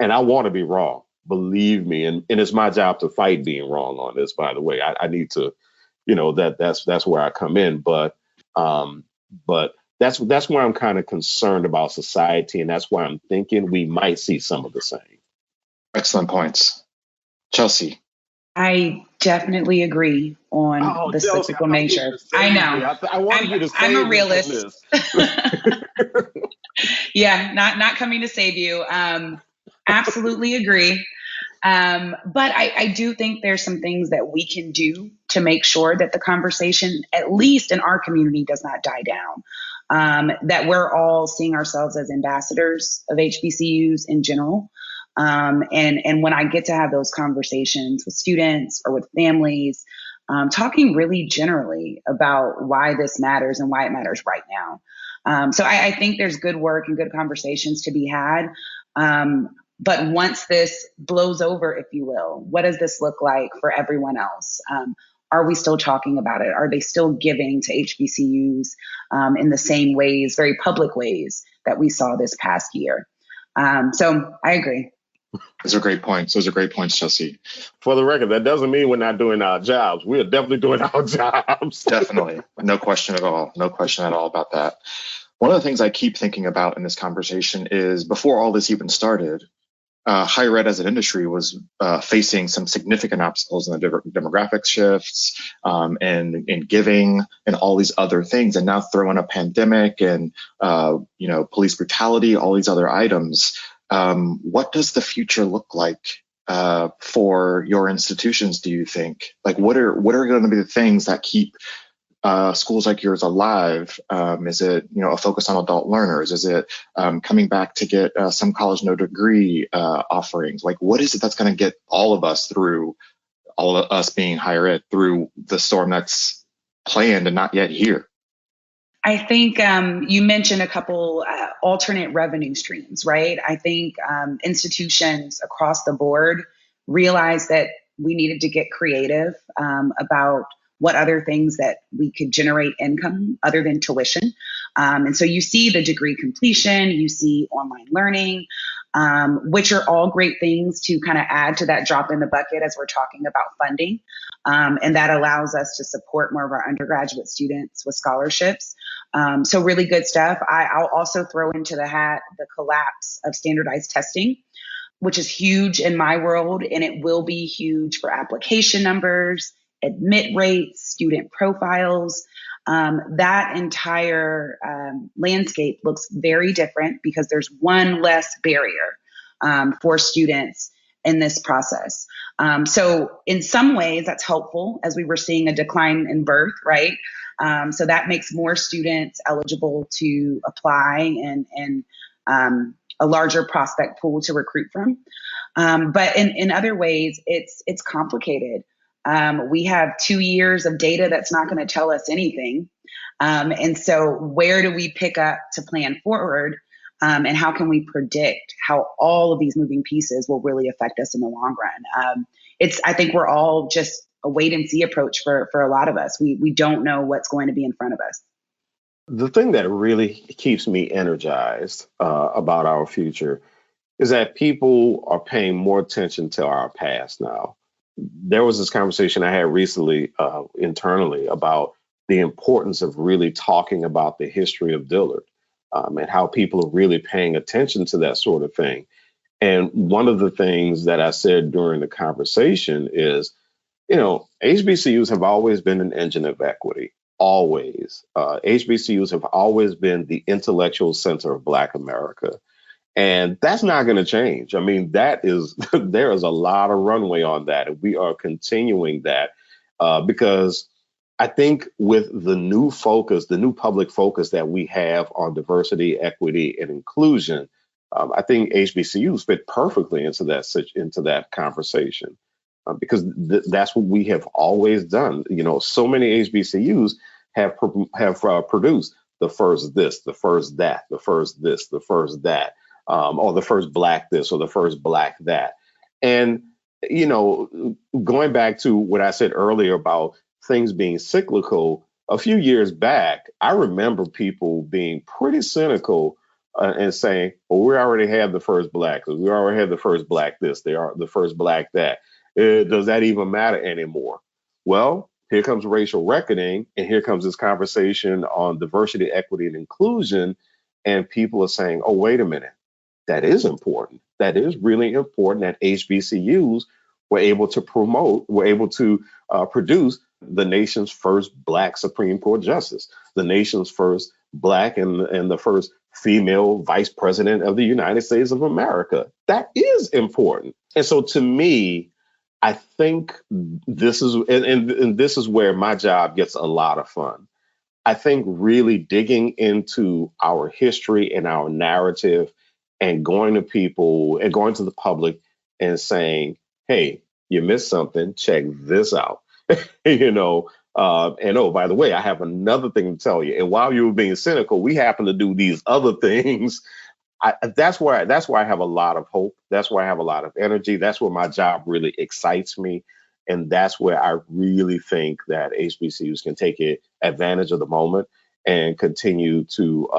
And I want to be wrong, believe me. And it's my job to fight being wrong on this, by the way. I need to, that's where I come in. But that's where I'm kind of concerned about society. And that's why I'm thinking we might see some of the same. Excellent points. Chelsea. I definitely agree on the Chelsea, cyclical nature. I know. I wanted you to I'm a realist. Yeah, not coming to save you. Absolutely agree. But I do think there's some things that we can do to make sure that the conversation, at least in our community, does not die down. That we're all seeing ourselves as ambassadors of HBCUs in general. And when I get to have those conversations with students or with families, talking really generally about why this matters and why it matters right now. So I think there's good work and good conversations to be had. But once this blows over, if you will, what does this look like for everyone else? Are we still talking about it? Are they still giving to HBCUs in the same ways, very public ways that we saw this past year? So I agree. Those are great points. Chelsea. For the record, that doesn't mean we're not doing our jobs. We are definitely doing our jobs. Definitely. No question at all. No question at all about that. One of the things I keep thinking about in this conversation is before all this even started, higher ed as an industry was facing some significant obstacles in the demographic shifts and in giving and all these other things. And now throw in a pandemic and, police brutality, all these other items. What does the future look like for your institutions, do you think? Like, what are going to be the things that keep schools like yours alive? Is it, a focus on adult learners? Is it coming back to get some college no degree offerings? Like, what is it that's going to get all of us through, all of us being higher ed, through the storm that's planned and not yet here? I think you mentioned a couple alternate revenue streams, right? I think institutions across the board realized that we needed to get creative about what other things that we could generate income other than tuition. And so you see the degree completion, you see online learning, which are all great things to kind of add to that drop in the bucket as we're talking about funding. And that allows us to support more of our undergraduate students with scholarships. So really good stuff. I'll also throw into the hat the collapse of standardized testing, which is huge in my world, and it will be huge for application numbers, admit rates, student profiles. That entire landscape looks very different because there's one less barrier for students in this process. So in some ways, that's helpful as we were seeing a decline in birth, right? So that makes more students eligible to apply and a larger prospect pool to recruit from. But in other ways, it's complicated. We have 2 years of data that's not going to tell us anything. And so where do we pick up to plan forward? And how can we predict how all of these moving pieces will really affect us in the long run? I think we're all just a wait and see approach for a lot of us. We don't know what's going to be in front of us. The thing that really keeps me energized about our future is that people are paying more attention to our past now. There was this conversation I had recently internally about the importance of really talking about the history of Dillard and how people are really paying attention to that sort of thing. And one of the things that I said during the conversation is, HBCUs have always been an engine of equity, always. HBCUs have always been the intellectual center of Black America. And that's not going to change. I mean, there is a lot of runway on that. And we are continuing that because I think with the new focus, the new public focus that we have on diversity, equity, and inclusion, I think HBCUs fit perfectly into that conversation because that's what we have always done. So many HBCUs have produced the first this, the first that, the first this, the first that. Or the first Black this or the first Black that. And, going back to what I said earlier about things being cyclical, a few years back, I remember people being pretty cynical and saying, well, we already have the first Black, we already have the first Black this, they are the first Black that. Does that even matter anymore? Well, here comes racial reckoning, and here comes this conversation on diversity, equity, and inclusion. And people are saying, oh, wait a minute. That is important. That is really important that HBCUs were able to produce the nation's first Black Supreme Court justice, the nation's first Black and the first female vice president of the United States of America. That is important. And so to me, I think this is, and this is where my job gets a lot of fun. I think really digging into our history and our narrative and going to people and going to the public and saying, hey, you missed something, check this out. And oh, by the way, I have another thing to tell you. And while you were being cynical, we happen to do these other things. That's where I have a lot of hope. That's where I have a lot of energy. That's where my job really excites me. And that's where I really think that HBCUs can take advantage of the moment and continue to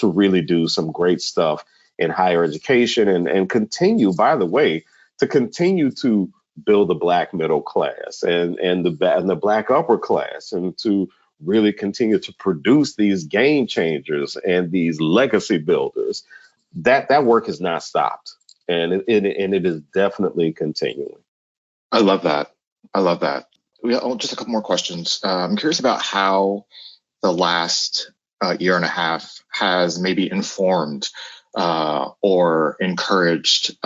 really do some great stuff in higher education and continue, by the way, to build the Black middle class and the Black upper class, and to really continue to produce these game changers and these legacy builders. That work has not stopped, and it is definitely continuing. I love that. Just a couple more questions. I'm curious about how the last year and a half has maybe informed or encouraged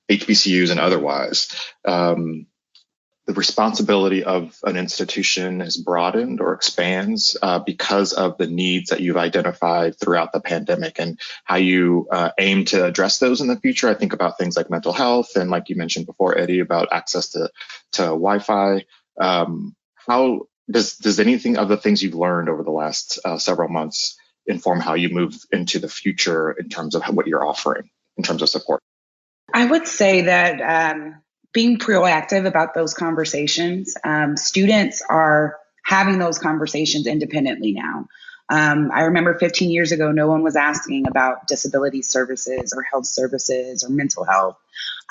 HBCUs and otherwise. The responsibility of an institution has broadened or expands because of the needs that you've identified throughout the pandemic and how you aim to address those in the future. I think about things like mental health and, like you mentioned before, Eddie, about access to Wi-Fi. How does anything of the things you've learned over the last several months inform how you move into the future in terms of what you're offering in terms of support? I would say that being proactive about those conversations, students are having those conversations independently now. I remember 15 years ago, no one was asking about disability services or health services or mental health.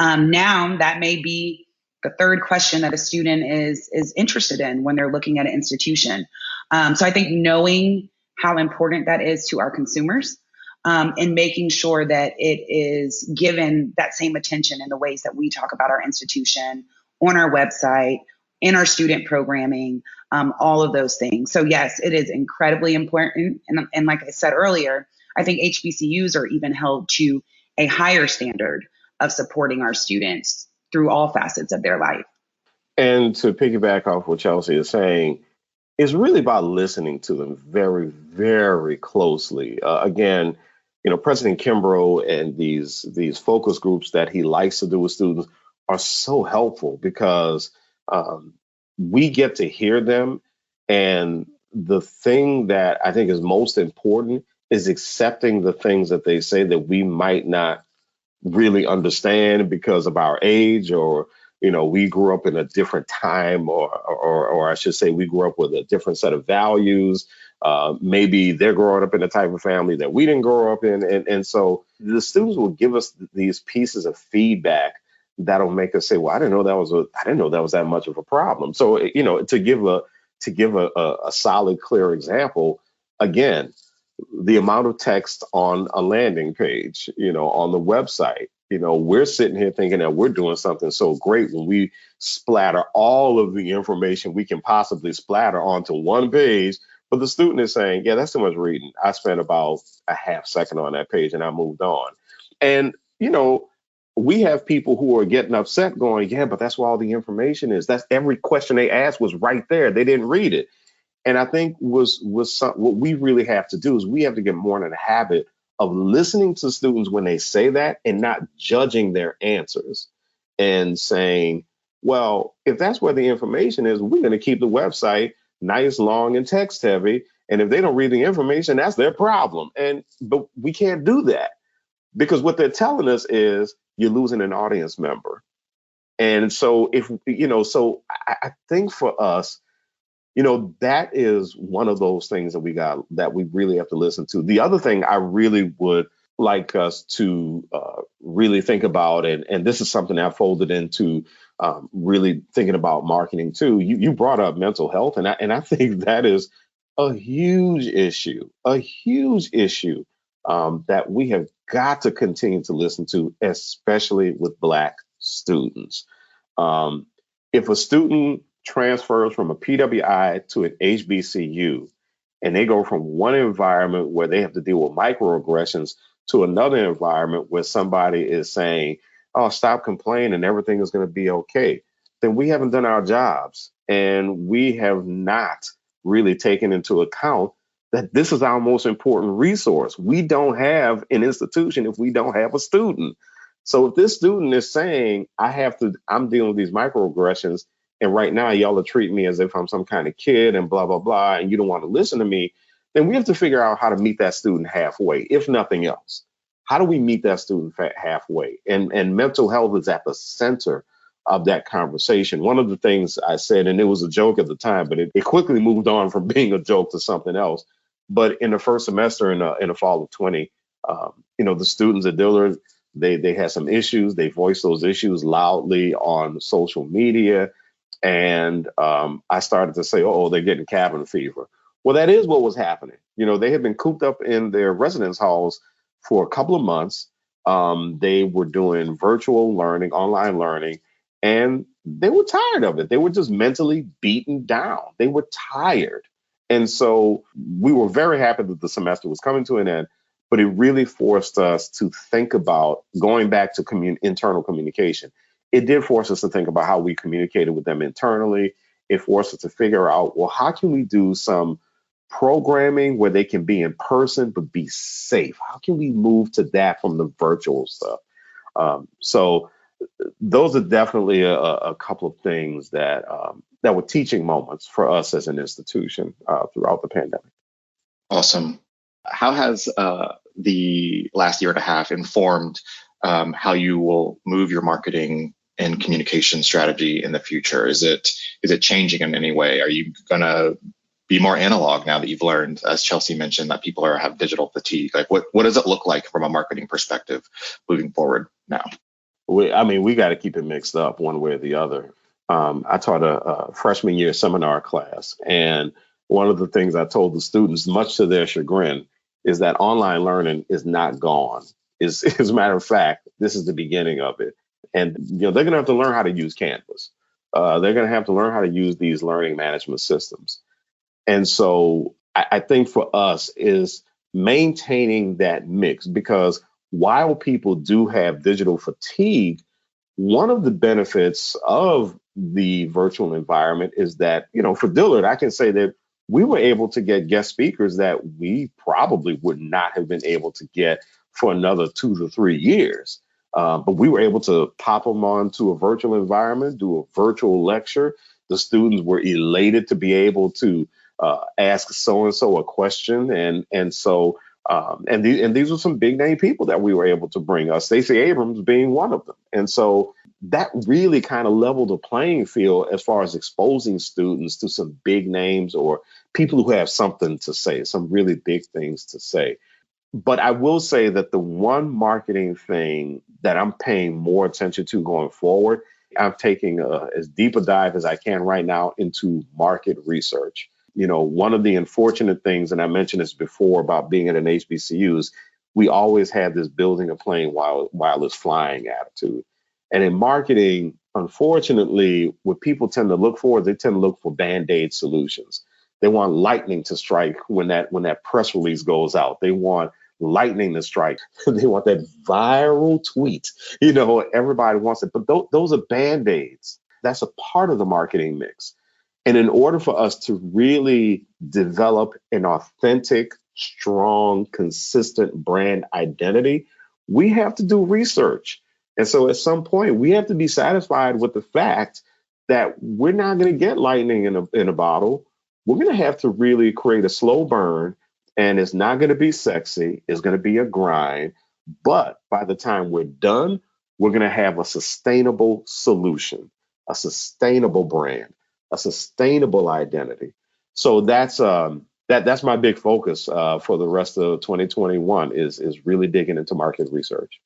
Now that may be the third question that a student is interested in when they're looking at an institution. So I think knowing how important that is to our consumers, and making sure that it is given that same attention in the ways that we talk about our institution, on our website, in our student programming, all of those things. So yes, it is incredibly important. And like I said earlier, I think HBCUs are even held to a higher standard of supporting our students through all facets of their life. And to piggyback off what Chelsea is saying, it's really about listening to them very, very closely. Again, President Kimbrough and these focus groups that he likes to do with students are so helpful because we get to hear them. And the thing that I think is most important is accepting the things that they say that we might not really understand because of our age, or we grew up in a different time, or I should say we grew up with a different set of values. Maybe they're growing up in a type of family that we didn't grow up in, and so the students will give us these pieces of feedback that'll make us say, well, I didn't know that was that much of a problem. So to give a solid, clear example, again, the amount of text on a landing page, on the website, we're sitting here thinking that we're doing something so great when we splatter all of the information we can possibly splatter onto one page. But the student is saying, yeah, that's too much reading. I spent about a half second on that page and I moved on. And, we have people who are getting upset going, yeah, but that's where all the information is. That's every question they asked was right there. They didn't read it. And I think what we really have to do is we have to get more in the habit of listening to students when they say that and not judging their answers and saying, well, if that's where the information is, we're going to keep the website nice, long, and text heavy. And if they don't read the information, that's their problem. But we can't do that because what they're telling us is you're losing an audience member. And so I think for us, that is one of those things that we really have to listen to. The other thing I really would like us to really think about, and this is something I folded into really thinking about marketing too. You brought up mental health, and I think that is a huge issue that we have got to continue to listen to, especially with Black students. If a student transfers from a PWI to an HBCU, and they go from one environment where they have to deal with microaggressions to another environment where somebody is saying, oh, stop complaining, everything is going to be okay, then we haven't done our jobs. And we have not really taken into account that this is our most important resource. We don't have an institution if we don't have a student. So if this student is saying, I'm dealing with these microaggressions, and right now y'all are treating me as if I'm some kind of kid and blah, blah, blah, and you don't want to listen to me, then we have to figure out how to meet that student halfway, if nothing else. How do we meet that student halfway? And mental health is at the center of that conversation. One of the things I said, and it was a joke at the time, but it quickly moved on from being a joke to something else. But in the first semester in the fall of 20, the students at Dillard, they had some issues. They voiced those issues loudly on social media. And I started to say, oh, they're getting cabin fever. Well, that is what was happening. They had been cooped up in their residence halls for a couple of months. They were doing virtual learning, online learning, and they were tired of it. They were just mentally beaten down. They were tired. And so we were very happy that the semester was coming to an end, but it really forced us to think about going back to internal communication. It did force us to think about how we communicated with them internally. It forced us to figure out, well, how can we do some programming where they can be in person but be safe? How can we move to that from the virtual stuff? So those are definitely a couple of things that were teaching moments for us as an institution throughout the pandemic. Awesome. How has the last year and a half informed how you will move your marketing and communication strategy in the future? Is it changing in any way? Are you going to be more analog now that you've learned, as Chelsea mentioned, that people have digital fatigue? Like what does it look like from a marketing perspective moving forward now? We got to keep it mixed up one way or the other. I taught a freshman year seminar class, and one of the things I told the students, much to their chagrin, is that online learning is not gone. As a matter of fact, this is the beginning of it. And they're going to have to learn how to use Canvas. They're going to have to learn how to use these learning management systems. And so I think for us is maintaining that mix, because while people do have digital fatigue, one of the benefits of the virtual environment is that, for Dillard, I can say that we were able to get guest speakers that we probably would not have been able to get for another 2 to 3 years. But we were able to pop them onto a virtual environment, do a virtual lecture. The students were elated to be able to ask so-and-so a question. And these were some big name people that we were able to bring, Stacey Abrams being one of them. And so that really kind of leveled the playing field as far as exposing students to some big names or people who have something to say, some really big things to say. But I will say that the one marketing thing that I'm paying more attention to going forward, I'm taking as deep a dive as I can right now into market research. One of the unfortunate things, and I mentioned this before about being at an HBCU, is we always have this building a plane while it's flying attitude. And in marketing, unfortunately, what people tend to look for, they tend to look for Band-Aid solutions. They want lightning to strike when that press release goes out. They want lightning to strike. They want that viral tweet. Everybody wants it. But those are Band-Aids. That's a part of the marketing mix. And in order for us to really develop an authentic, strong, consistent brand identity, we have to do research. And so at some point, we have to be satisfied with the fact that we're not going to get lightning in a bottle. We're going to have to really create a slow burn, and it's not going to be sexy. It's going to be a grind. But by the time we're done, we're going to have a sustainable solution, a sustainable brand, a sustainable identity. So that's my big focus for the rest of 2021 is really digging into market research.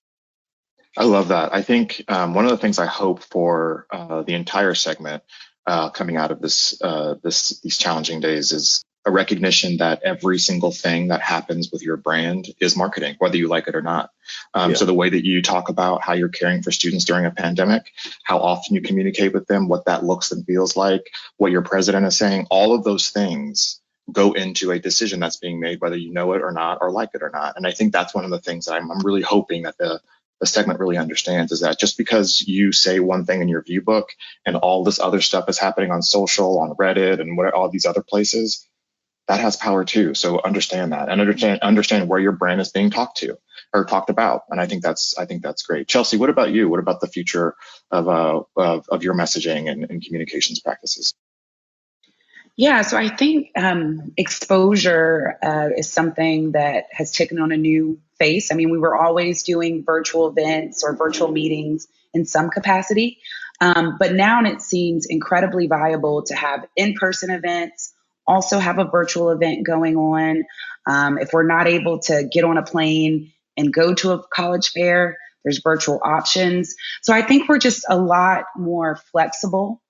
I love that. I think one of the things I hope for the entire segment coming out of these challenging days is a recognition that every single thing that happens with your brand is marketing, whether you like it or not. So the way that you talk about how you're caring for students during a pandemic, how often you communicate with them, what that looks and feels like, what your president is saying, all of those things go into a decision that's being made, whether you know it or not, or like it or not. And I think that's one of the things that I'm really hoping that the segment really understands, is that just because you say one thing in your view book and all this other stuff is happening on social, on Reddit, and all these other places, that has power too. So understand that, and understand where your brand is being talked to or talked about. And I think that's great. Chelsea, what about you? What about the future of your messaging and communications practices? Yeah, so I think exposure is something that has taken on a new face. I mean, we were always doing virtual events or virtual meetings in some capacity, but now it seems incredibly viable to have in-person events, also have a virtual event going on. If we're not able to get on a plane and go to a college fair, there's virtual options. So I think we're just a lot more flexible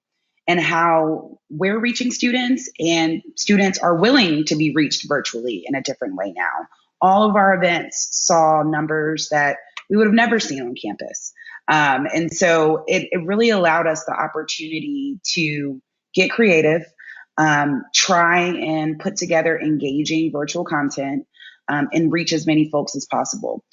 and how we're reaching students, and students are willing to be reached virtually in a different way now. All of our events saw numbers that we would have never seen on campus. And so it really allowed us the opportunity to get creative, try and put together engaging virtual content, and reach as many folks as possible.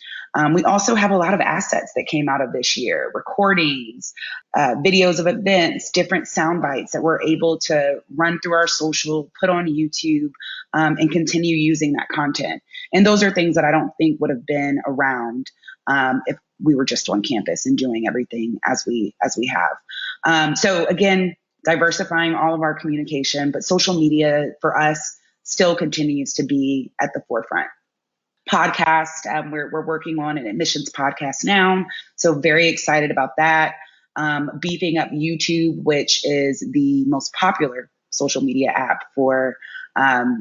We also have a lot of assets that came out of this year, recordings, videos of events, different sound bites that we're able to run through our social, put on YouTube, and continue using that content. And those are things that I don't think would have been around if we were just on campus and doing everything as we have. So again, diversifying all of our communication, but social media for us still continues to be at the forefront. Podcast, we're working on an admissions podcast now, so very excited about that. Beefing up YouTube, which is the most popular social media app for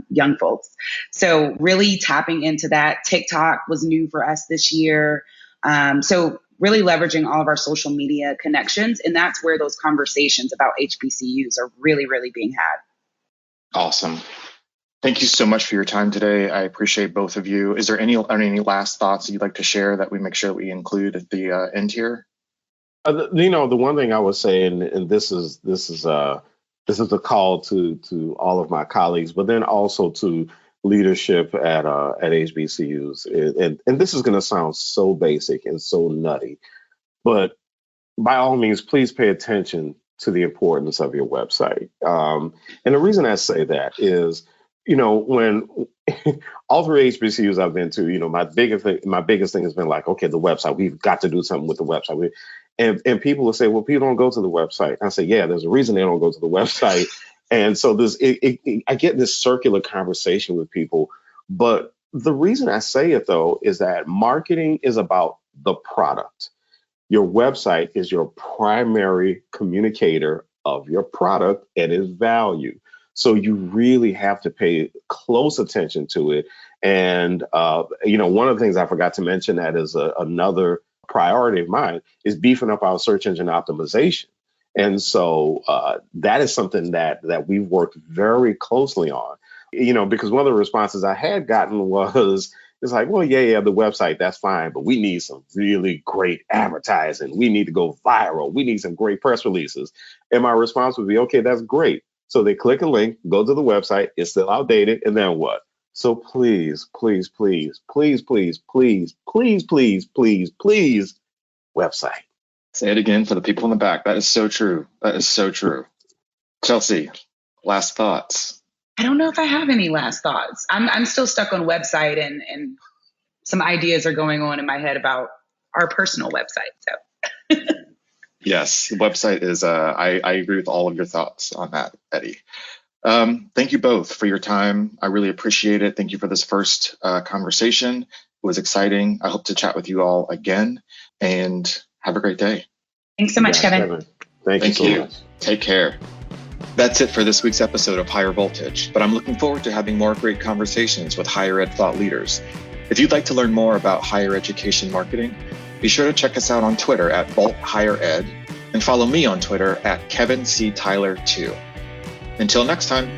young folks. So really tapping into that. TikTok was new for us this year. So really leveraging all of our social media connections, and that's where those conversations about HBCUs are really, really being had. Awesome. Thank you so much for your time today. I appreciate both of you. Is there any last thoughts that you'd like to share that we make sure that we include at the end here? The one thing I would say, and this is a call to all of my colleagues, but then also to leadership at HBCUs, and this is going to sound so basic and so nutty, but by all means, please pay attention to the importance of your website. And the reason I say that is, when all three HBCUs I've been to, my biggest thing has been like, okay, the website, we've got to do something with the website. And people will say, well, people don't go to the website. I say, yeah, there's a reason they don't go to the website. And so I get this circular conversation with people. But the reason I say it, though, is that marketing is about the product. Your website is your primary communicator of your product and its value. So you really have to pay close attention to it. And, one of the things I forgot to mention that is another priority of mine is beefing up our search engine optimization. And so that is something that we've worked very closely on, because one of the responses I had gotten was, it's like, well, yeah, the website, that's fine, but we need some really great advertising. We need to go viral. We need some great press releases. And my response would be, okay, that's great. So they click a link, go to the website, it's still outdated, and then what? So please, please, please, please, please, please, please, please, please, please, website. Say it again for the people in the back. That is so true. That is so true. Chelsea, last thoughts. I don't know if I have any last thoughts. I'm still stuck on website, and some ideas are going on in my head about our personal website. So yes, the website is. I agree with all of your thoughts on that, Eddie. Thank you both for your time. I really appreciate it. Thank you for this first conversation. It was exciting. I hope to chat with you all again, and have a great day. Thanks so much, Kevin. Thank you so much. Take care. That's it for this week's episode of Higher Voltage, but I'm looking forward to having more great conversations with higher ed thought leaders. If you'd like to learn more about higher education marketing, be sure to check us out on Twitter at Volt Higher Ed and follow me on Twitter at Kevin C. Tyler 2. Until next time.